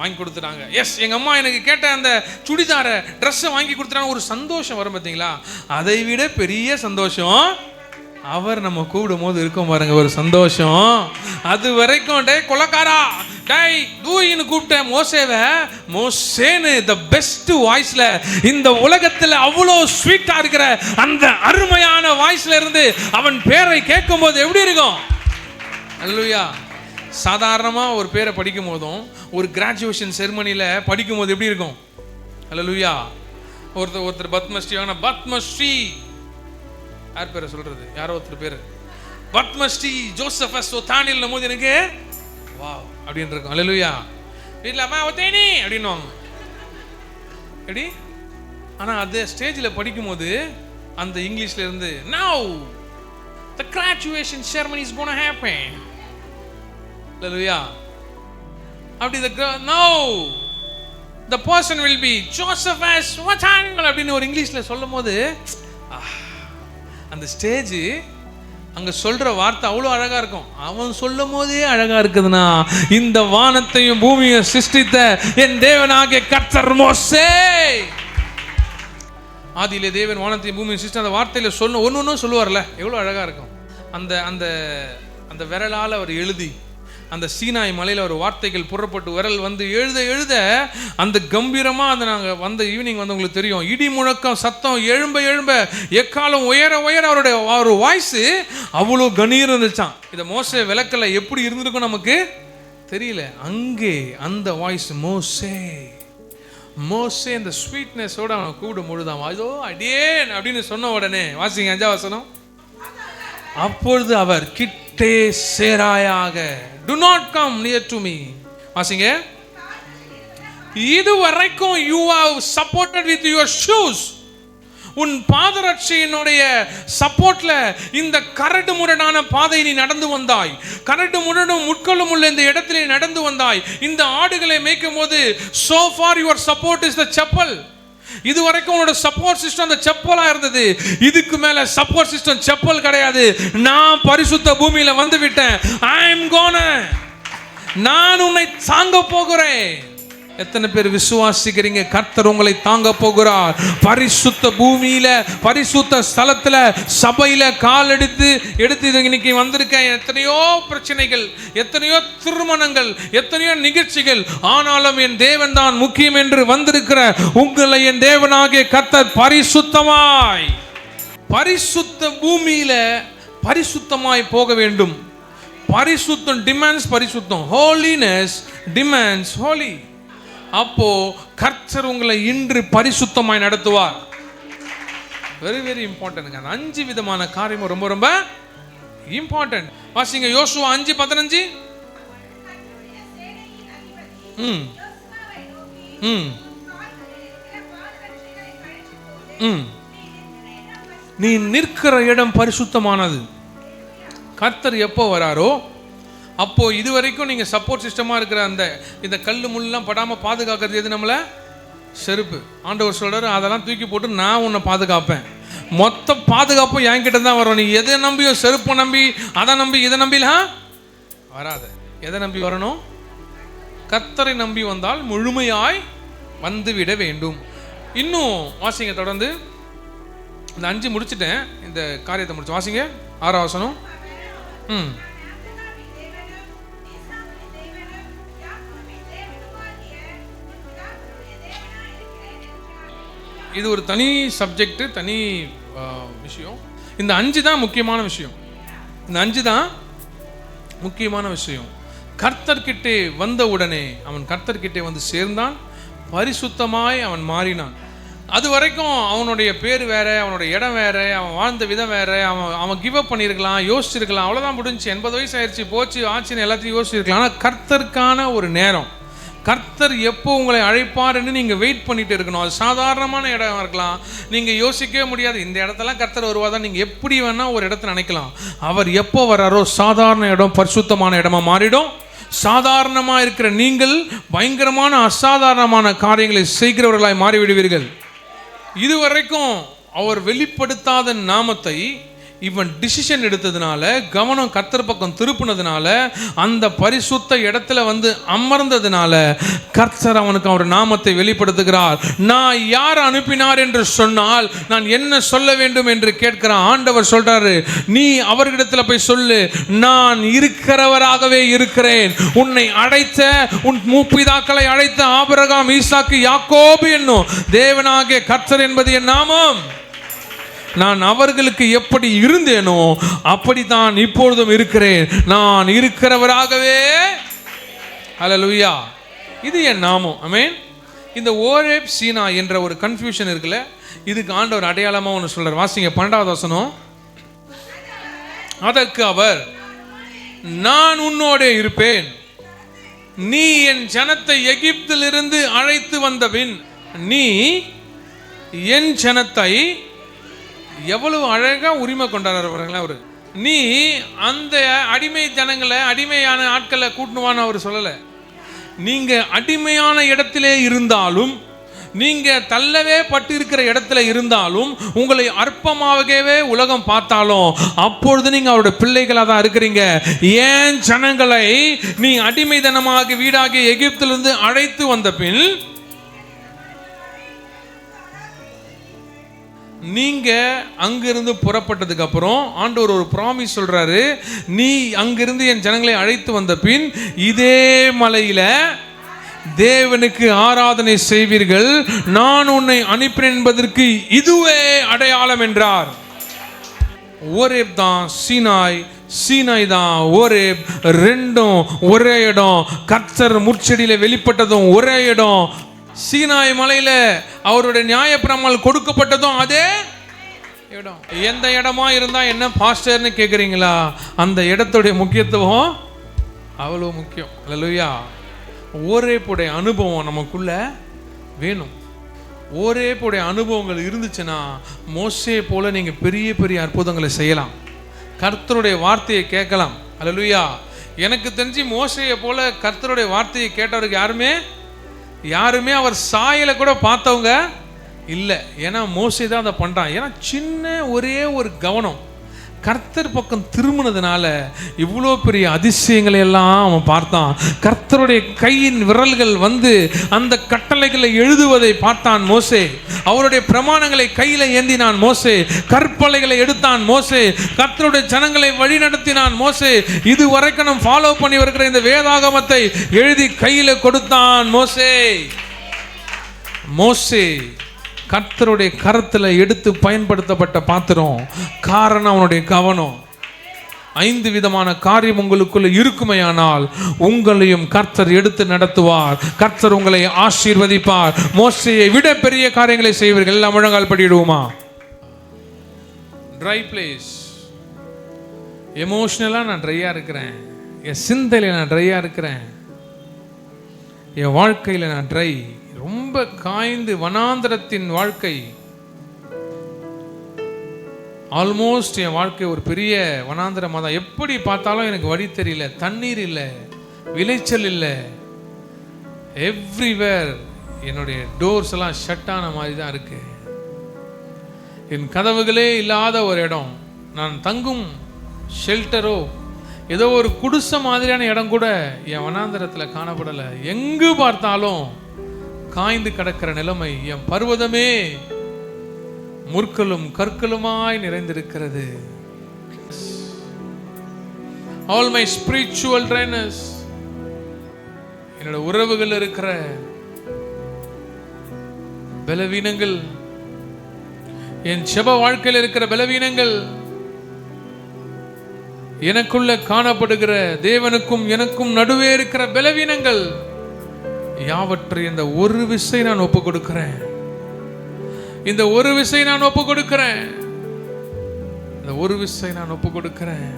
வாங்கி கொடுத்துட்டாங்க, எஸ் எங்க அம்மா எனக்கு கேட்ட அந்த சுடிதார ட்ரெஸ்ஸை வாங்கி கொடுத்துட்டாங்க, ஒரு சந்தோஷம் வரும் பார்த்தீங்களா? அதை விட பெரிய சந்தோஷம் அவர் நம்ம கூடும் போது இருக்கும் பாருங்க, ஒரு சந்தோஷம். அது வரைக்கும் டே கொலக்காரா டை தூயின்னு கூப்பிட்ட மோசேவை மோசேன்னு த பெஸ்ட் வாய்ஸ்ல இந்த உலகத்துல அவ்வளோ ஸ்வீட்டா இருக்கிற அந்த அருமையான வாய்ஸ்ல இருந்து அவன் பேரை கேட்கும் போது எப்படி இருக்கும்? அல்லேலூயா. சாதாரணமா ஒரு பேரை படிக்கும் போதும் ஒரு கிராஜுவேஷன் செரிமனியில படிக்கும் போது எப்படி இருக்கும்? அல்லேலூயா. ஒருத்தர் பத்மஸ்ரீ வாங்கினா பத்மஸ்ரீ, யார் பேரை சொல்றது? யாரோ ஒருத்தர் பேரு பத்மஸ்ரீ ஜோசபஸ் ஒத்தானில் போது எனக்கு வா அப்படின்னு இருக்கும். அல்லேலூயா. வீட்டில் அம்மா ஒத்தேனி அப்படின்னுவாங்க. எப்படி? ஆனா அது ஸ்டேஜில் படிக்கும் போது அந்த இங்கிலீஷ்ல இருந்து now the graduation ceremony is going to happen. Hallelujah. அப்படி now the person will be Joseph as Watangal அப்படின்னு ஒரு இங்கிலீஷ்ல சொல்லும் போது அந்த ஸ்டேஜ் அங்க சொல்ற வார்த்தை அவ்வளோ அழகா இருக்கும். அவன் சொல்லும் போதே அழகா இருக்குதுன்னா இந்த வானத்தையும் பூமியை சிருஷ்டித்த என் தேவனாகிய கர்த்தர் மோசே. ஆதியிலே தேவன் வானத்தையும் பூமியை சிருஷ்டித்த அந்த வார்த்தையில சொன்ன ஒன்னொன்னும் சொல்லுவார்ல, எவ்வளோ அழகா இருக்கும். அந்த அந்த அந்த விரலால் அவர் எழுதி அந்த சீனாய் மலையில் ஒரு வார்த்தைகள் புறப்பட்டு விரல் வந்து எழுத எழுத அந்த கம்பீரமாக அந்த நாங்கள் வந்த ஈவினிங் வந்து உங்களுக்கு தெரியும், இடி முழக்கம் சத்தம் எழும்ப எழும்ப எக்காலம் உயர உயர அவருடைய ஒரு வாய்ஸு அவ்வளோ கணீர் இருந்துச்சான். இதை மோசே விளக்கல எப்படி இருந்திருக்கும் நமக்கு தெரியல. அங்கே அந்த வாய்ஸ் மோசே மோசே அந்த ஸ்வீட்னஸோடு அவனை கூப்பிடும் பொழுதான் அதோ அடியேன் அப்படின்னு சொன்ன உடனே வாசிங்க 5ஆம் வசனம். அப்பொழுது அவர் கிட்டே சேராயாக, do not come near to me. வாசிங்க. இதுவரைக்கும் you have supported with your shoes. உன் பாதரட்சையினுடைய சப்போர்ட்ல இந்த கரடு முரடான பாதை நீ நடந்து வந்தாய். கரடு முரடும் முட்களும் உள்ள இந்த இடத்திலே நடந்து வந்தாய். இந்த ஆடுகளை மேய்க்கும் போது so far your support is the chapel. இது வரைக்கும் உன்னோட சப்போர்ட் சிஸ்டம் அந்த செப்பலா இருந்தது. இதுக்கு மேல சப்போர்ட் சிஸ்டம் செப்பல் கிடையாது. நான் பரிசுத்த பூமியில வந்து விட்டேன். நான் உன்னை தாங்க போகிறேன். எத்தனை பேர் விசுவாசிக்கிறீங்க? கர்த்தர் உங்களை தாங்க போகிறார். பரிசுத்த பூமியில பரிசுத்த ஸ்தலத்துல சபையில கால் எடுத்து இன்னைக்கு வந்திருக்கேன். எத்தனையோ பிரச்சனைகள், எத்தனையோ திருமணங்கள், எத்தனையோ நிகழ்ச்சிகள், ஆனாலும் என் தேவன் தான் முக்கியம் என்று வந்திருக்கிற உங்களை என் தேவனாகிய கர்த்தர் பரிசுத்தமாய் பரிசுத்த பூமியில பரிசுத்தமாய் போக வேண்டும். பரிசுத்தம் டிமாண்ட்ஸ் பரிசுத்தம். Holiness demands holy. அப்போ கர்த்தர் உங்களை இன்று பரிசுத்தமாய் நடத்துவார். Very very important. அந்த 5 விதமான காரியம் ரொம்ப ரொம்ப இம்பார்ட்டன்ட். வாசிங்க யோசுவா 5:15. நீ நிற்கிற இடம் பரிசுத்தமானது. கர்த்தர் எப்போ வராரோ அப்போ இதுவரைக்கும் நீங்க சப்போர்ட் சிஸ்டமா இருக்கிற அந்த இந்த கல்லு முள்ளெல்லாம் படாமல் பாதுகாக்கிறது எது? நம்மள செருப்பு. ஆண்டவர் சொல்றாரு, அதெல்லாம் தூக்கி போட்டு நான் உன்னை பாதுகாப்பேன். மொத்த பாதுகாப்பு என்கிட்ட தான் வரும். நீ எதை நம்பியோ, செருப்பை நம்பி, அதை நம்பி, இதை நம்பிலாம் வராது. எதை நம்பி வரணும்? கர்த்தரை நம்பி வந்தால் முழுமையாய் வந்து விட வேண்டும். இன்னும் வாசிங்க தொடர்ந்து. இந்த 5 முடிச்சுட்டேன், இந்த காரியத்தை முடிச்சு வாசிங்க 6ஆம் வசனம். இது ஒரு தனி சப்ஜெக்ட், தனி விஷயம். இந்த 5 தான் முக்கியமான விஷயம். இந்த 5 தான் முக்கியமான விஷயம். கர்த்தர்கிட்டே வந்த உடனே அவன் கர்த்தர்கிட்டே வந்து சேர்ந்தான். பரிசுத்தமாய் அவன் மாறினான். அது வரைக்கும் அவனுடைய பேர் வேற, அவனுடைய இடம் வேற, அவன் வாழ்ந்த விதம் வேற. அவன் கிவ் அப் பண்ணியிருக்கலாம், யோசிச்சிருக்கலாம், அவ்வளோதான் முடிஞ்சு, 80 வயசு ஆயிடுச்சு, போச்சு ஆச்சுன்னு எல்லாத்தையும் யோசிச்சிருக்கலாம். ஆனால் கர்த்தருக்கான ஒரு நேரம், கர்த்தர் எப்போ உங்களை அழைப்பாருன்னு நீங்கள் வெயிட் பண்ணிட்டு இருக்கணும். அது சாதாரணமான இடம் இருக்கலாம், நீங்கள் யோசிக்கவே முடியாது இந்த இடத்தெல்லாம் கர்த்தர் வருவாதான், நீங்கள் எப்படி வேணால் ஒரு இடத்துல நினைக்கலாம். அவர் எப்போ வராரோ சாதாரண இடம் பரிசுத்தமான இடமா மாறிடும். சாதாரணமாக இருக்கிற நீங்கள் பயங்கரமான அசாதாரணமான காரியங்களை செய்கிறவர்களாய் மாறிவிடுவீர்கள். இதுவரைக்கும் அவர் வெளிப்படுத்தாத நாமத்தை இவன் டிசிஷன் எடுத்ததுனால, கவனம் கர்த்தர் பக்கம் திருப்பினதுனால, அந்த பரிசுத்த இடத்துல வந்து அமர்ந்ததுனால கர்த்தர் அவனுக்கு அவர் நாமத்தை வெளிப்படுத்துகிறார். நான் யார் அனுப்பினார் என்று சொன்னால் நான் என்ன சொல்ல வேண்டும் என்று கேட்கிறான். ஆண்டவர் சொல்றாரு, நீ அவர்களிடத்துல போய் சொல்லு, நான் இருக்கிறவராகவே இருக்கிறேன். உன்னை அழைத்த, உன் மூப்பிதாக்களை அழைத்த ஆபிரகாம், ஈசாக்கு, யாக்கோபு என்னும் தேவனாகிய கர்த்தர் என்பது என் நாமம். நான் அவர்களுக்கு எப்படி இருந்தேனோ அப்படித்தான் இப்பொழுதும் இருக்கிறேன். நான் இருக்கிறவராகவே. ஹல்லேலூயா. இது என் நாமம். ஆமென். இந்த ஓரேப் சீனா என்ற ஒரு கன்ஃபியூஷன் இருக்குல்ல, இதுக்கு ஆண்டவர் அடையாளமா ஒன்று சொல்றார். வாசிங்க 12வது வசனம். அதற்கு அவர், நான் உன்னோட இருப்பேன், நீ என் ஜனத்தை எகிப்திலிருந்து அழைத்து வந்தபின், நீ என் ஜனத்தை, எவ்வளவு அழகா உரிமை கொண்டாடுறவர்களா அவரு. நீ அந்த அடிமை ஜனங்களை, அடிமையான ஆட்களை கூட்டணுவான்னு அவர் சொல்லல. நீங்க அடிமையான இடத்திலே இருந்தாலும், நீங்க தள்ளவே பட்டு இருக்கிற இடத்துல இருந்தாலும், உங்களை அற்பமாகவே உலகம் பார்த்தாலும், அப்பொழுது நீங்க அவருடைய பிள்ளைகளா தான் இருக்கிறீங்க. ஏன் ஜனங்களை நீ அடிமைதனமாக வீடாகி எகிப்திலிருந்து அழைத்து வந்த பின், நீங்க அங்கிருந்து புறப்பட்டதுக்கு அப்புறம் ஆண்டவர் ஒரு ப்ராமிஸ் சொல்றாரு, நீ அங்கிருந்து என் ஜனங்களை அழைத்து வந்த பின் இதே மலையில தேவனுக்கு ஆராதனை செய்வீர்கள், நான் உன்னை அனுப்பினேன் என்பதற்கு இதுவே அடையாளம் என்றார். ஓரேப் தான் சீனாய், சீனாய் தான் ஓரேப். ரெண்டும் ஒரே இடம். கர்த்தர் முட்செடியில வெளிப்பட்டதும் ஒரே இடம். சீனாய் மலையில அவருடைய நியாயப்பிரமாணங்கள் கொடுக்கப்பட்டதும் அதே இடம். எந்த இடமா இருந்தா என்ன பாஸ்டர்னு கேக்குறீங்களா? அந்த இடத்துடைய முக்கியத்துவம் அவ்வளவு முக்கியம். அல்லேலூயா. ஓரேப்புடைய அனுபவம் நமக்குள்ள வேணும். ஓரேப்புடைய அனுபவங்கள் இருந்துச்சுன்னா மோசே போல நீங்க பெரிய பெரிய அற்புதங்களை செய்யலாம். கர்த்தருடைய வார்த்தையை கேட்கலாம். அல்லேலூயா. எனக்கு தெரிஞ்சு மோசேயை போல கர்த்தருடைய வார்த்தையை கேட்டவருக்கு யாருமே அவர் சாயலை கூட பார்த்தவங்க இல்லை. ஏன்னா மோசே தான் அதை பண்றான். ஏன்னா சின்ன ஒரே ஒரு கவனம் கர்த்தர் பக்கம் திரும்பினதுனால இவ்வளோ பெரிய அதிசயங்களை எல்லாம் அவன் பார்த்தான். கர்த்தருடைய கையின் விரல்கள் வந்து அந்த கட்டளைகளை எழுதுவதை பார்த்தான் மோசே. அவருடைய பிரமாணங்களை கையில ஏந்தினான் மோசே. கற்பலைகளை எடுத்தான் மோசே. கர்த்தருடைய ஜனங்களை வழி நடத்தினான் மோசே. இது வரைக்கும் நம்ம ஃபாலோ பண்ணி வருகிற இந்த வேதாகமத்தை எழுதி கையில கொடுத்தான் மோசே. மோசே கர்த்தருடைய கரத்தில் எடுத்து பயன்படுத்தப்பட்ட பாத்திரம். காரணம் அவனுடைய கவனம். 5 விதமான காரியம் உங்களுக்குள்ள இருக்குமையானால் உங்களையும் கர்த்தர் எடுத்து நடத்துவார். கர்த்தர் உங்களை ஆசீர்வதிப்பார். மோசேயை விட பெரிய காரியங்களை செய்வீர்கள். எல்லாம் முழங்கால் படிடுவோமா? Try place. எமோஷனலா நான் ட்ரையா இருக்கிறேன். என் சிந்தையில நான் ட்ரையா இருக்கிறேன். என் வாழ்க்கையில நான் ட்ரை, ரொம்ப காய்ந்து வனாந்தரத்தின் வாழ்க்கை. ஆல்மோஸ்ட் என் வாழ்க்கை ஒரு பெரிய வனாந்தரமாக தான். எப்படி பார்த்தாலும் எனக்கு வழி தெரியல, தண்ணீர் இல்லை, விளைச்சல் இல்லை. எவ்ரிவேர் என்னுடைய டோர்ஸ் எல்லாம் ஷட்டான மாதிரி தான் இருக்கு. என் கதவுகளே இல்லாத ஒரு இடம். நான் தங்கும் ஷெல்டரோ ஏதோ ஒரு குடிசை மாதிரியான இடம் கூட என் வனாந்தரத்தில் காணப்படலை. எங்கு பார்த்தாலும் காய்ந்து கிடக்கிற நிலைமை. என் பர்வதமே முற்களும் கற்களுமாய் நிறைந்திருக்கிறது. All my spiritual dryness, என்னோட உறவுகள் இருக்கிற பலவீனங்கள், என் செப வாழ்க்கையில் இருக்கிற பலவீனங்கள், எனக்குள்ள காணப்படுகிற தேவனுக்கும் எனக்கும் நடுவே இருக்கிற பலவீனங்கள் யாவற்றை இந்த ஒரு விசை நான் ஒப்பு கொடுக்கிறேன். இந்த ஒரு விசை நான் ஒப்பு கொடுக்கிறேன். இந்த ஒரு விசை நான் ஒப்பு கொடுக்கிறேன்.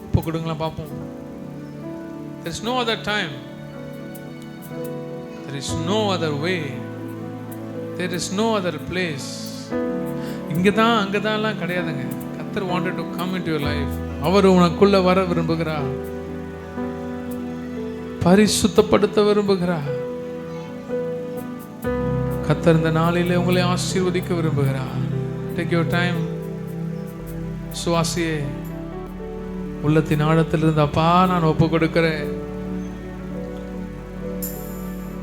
ஒப்பு கொடுங்களா பார்ப்போம். There is no other time. There is no other way. There is no other place. இங்கதான் அங்கதான்லாம் கிடையாதுங்க. கர்த்தர் wanted to come into your life. அவர் உனக்குள்ள வர விரும்புகிறார். பரிசுத்தப்படுத்த விரும்புகிறார். கர்த்தர் இந்த நாளிலே உங்களை ஆசீர்வதிக்க விரும்புகிறார். Take your time. சுவாசியே, உள்ளத்தின் ஆழத்திலிருந்து அப்பா நான் ஒப்பு கொடுக்கிறேன்.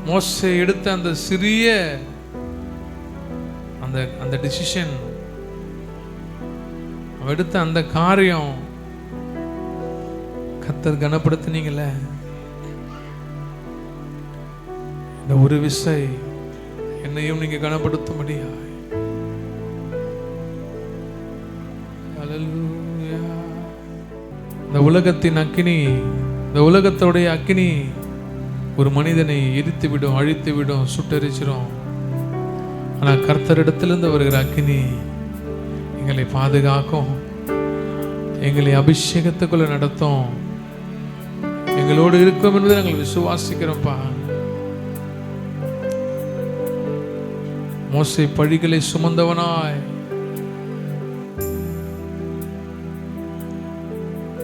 மோசே எடுத்த அந்த சிறிய அந்த டிசிஷன், எடுத்த அந்த காரியம் கர்த்தர் கனப்படுத்தினீங்கல்ல, இந்த ஒரு விசை என்னையும் நீங்க கனப்படுத்த முடியாது. இந்த உலகத்தின் அக்கினி, இந்த உலகத்தோடைய அக்கினி ஒரு மனிதனை எரித்து விடும், அழித்து விடும், சுட்டெரிச்சிடும். ஆனா கர்த்தரிடத்திலிருந்து வருகிற அக்கினி எங்களை பாதுகாக்கும், எங்களை அபிஷேகத்துக்குள்ள நடத்தும், எங்களோடு இருக்கும் என்பதை நாங்கள் விசுவாசிக்கிறோம்ப்பா. மோசே பழிகளை சுமந்தவனாய்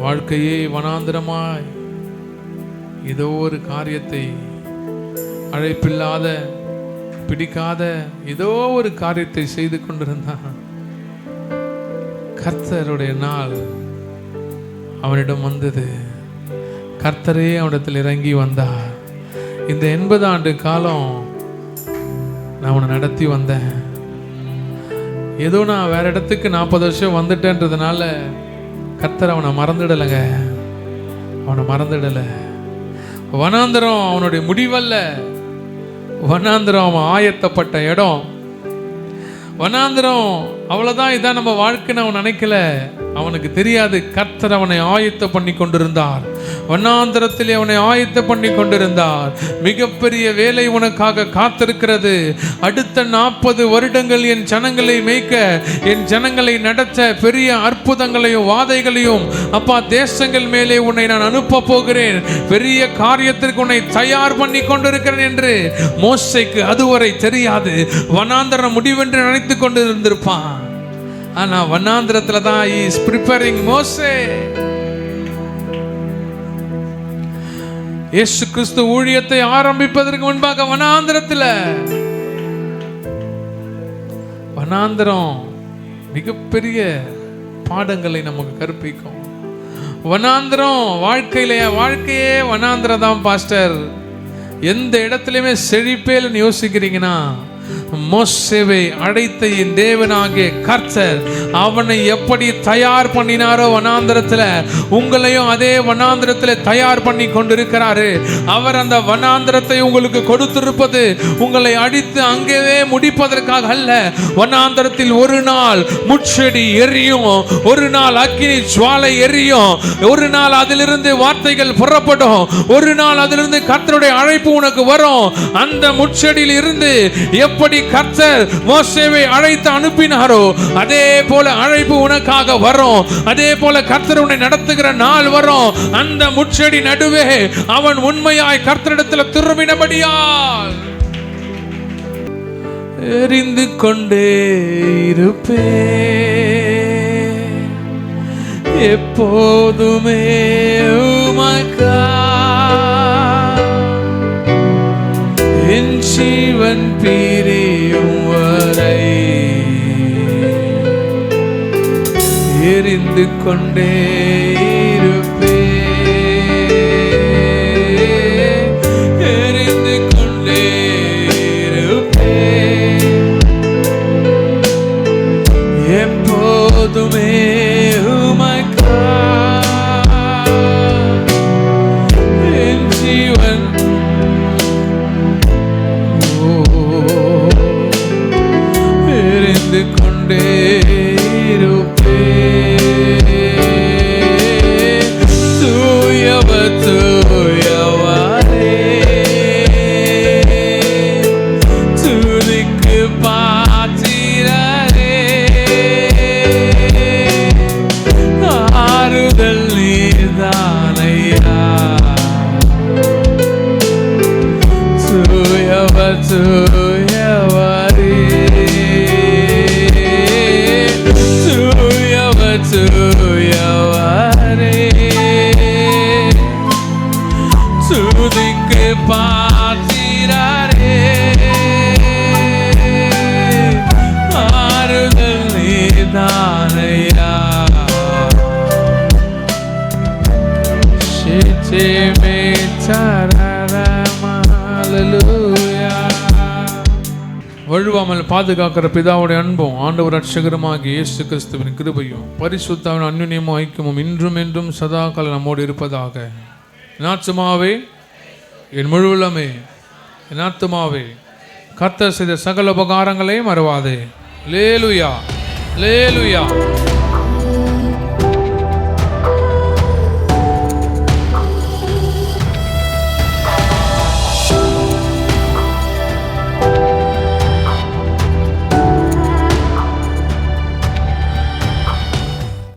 வாழ்க்கையே வனாந்திரமாய் ஏதோ ஒரு காரியத்தை, அழைப்பில்லாத பிடிக்காத ஏதோ ஒரு காரியத்தை செய்து கொண்டிருந்தான். கர்த்தருடைய நாள் அவனிடம் வந்தது. கர்த்தரே அவனிடத்தில் இறங்கி வந்தார். இந்த 80 ஆண்டு காலம் நான் அவனை நடத்தி வந்தேன். ஏதோ நான் வேற இடத்துக்கு 40 வருஷம் வந்துட்டேன்றதுனால கர்த்தர் அவனை மறந்துடலைங்க, அவனை மறந்துடல. வனாந்திரம் அவனுடைய முடிவல்ல, வனாந்திரம் அவன் ஆயத்தப்பட்ட இடம். வனாந்திரம் அவ்வளவுதான், இதான் நம்ம வாழ்க்கைன்னு அவன் நினைக்கல. அவனுக்கு தெரியாது கர்த்தர் அவனை ஆயத்த பண்ணி கொண்டிருந்தார். வனாந்திரத்தில் அவனை ஆயத்த பண்ணி கொண்டிருந்தார். மிகப்பெரிய வேலை உனக்காக காத்திருக்கிறது. அடுத்த 40 வருடங்கள் என் ஜனங்களை மேய்க்க, என் ஜனங்களை நடத்த, பெரிய அற்புதங்களையும் வாதைகளையும் அப்பா தேசங்கள் மேலே உன்னை நான் அனுப்ப போகிறேன். பெரிய காரியத்திற்கு உன்னை தயார் பண்ணி கொண்டிருக்கிறேன் என்று மோசேக்கு அதுவரை தெரியாது. வனாந்திரம் முடிவென்று நினைத்து கொண்டு இருந்திருப்பான். ஆனா வனாந்திரத்துல தான் he is preparing மோசே. இயேசு கிறிஸ்து ஊழியத்தை ஆரம்பிப்பதற்கு முன்பாக வனாந்திரம் மிகப்பெரிய பாடங்களை நமக்கு கற்பிக்கும். வனாந்திரம் வாழ்க்கையே வனாந்திரம் தான் பாஸ்டர். எந்த இடத்துலயுமே செழிப்பேன்னு யோசிக்கிறீங்கன்னா, மோசேவை அழைத்த என் தேவனாகிய கர்த்தர் அவனை எப்படி தயார் பண்ணினாரோ வனாந்திரத்துல, உங்களையும் அதே வனாந்திரத்துல தயார் பண்ணி கொண்டிருக்கிறாரு. அவர் அந்த வனாந்திரத்தை உங்களுக்கு கொடுத்திருப்பது உங்களை அடித்து அங்கேயே முடிப்பதற்காக அல்ல. வனாந்திரத்தில் ஒரு நாள் முட்செடி எரியும், ஒரு நாள் அக்கினி ஜுவாலை எரியும், ஒரு நாள் அதிலிருந்து வார்த்தைகள் புறப்படும், ஒரு நாள் அதிலிருந்து கர்த்தருடைய அழைப்பு உனக்கு வரும். அந்த முட்செடியில் இருந்து எப்படி கர்த்தர் மோசேவை அழைத்து அனுப்பினாரோ அதே போல அழைப்பு உனக்காக வரும். அதே போல கர்த்தர் உன்னை நடத்துகிற நாள் வரும். அந்த முட்செடி நடுவே அவன் உண்மையாய் கர்த்தரிடத்தில் திரும்பினபடியால் எரிந்து கொண்டே இருப்பே, எப்போதுமே உமக்கா என் ஜீவன் பிரியும் வரை எரிந்து கொண்டே இருப்பே, எரிந்து கொண்டே இருப்பே, எப்போதுமே உமக்கா என் ஜீவன் எரிந்து கொண்டே இருப்பே. தூயவர் தூயவரே, துதிக்கு பாத்திரரே, ஆறுதல் நீர்தானையா. தூயவர் தூயவரே, தூயவர் தூயவரே, துதிக்கு பாத்திரரே, ஆறுதல் நீதானையா. ஷேச்சேமே சரணம். ஹல்லேலூயா. வழுவாமல் பாதுகாக்கிற பிதாவுடைய அன்பும் ஆண்டவர் ரட்சகருமாகிய இயேசு கிறிஸ்துவின் கிருபையும் பரிசுத்தாவின் அன்யோன்யமும் ஐக்கியமும் இன்றும் என்றும் சதா காலம் நம்மோடு இருப்பதாக. என் ஆத்துமாவே, என் முழு உள்ளமே, என் ஆத்துமாவே, கர்த்தர் செய்த சகல உபகாரங்களையும் மறவாதே. அல்லேலூயா, அல்லேலூயா.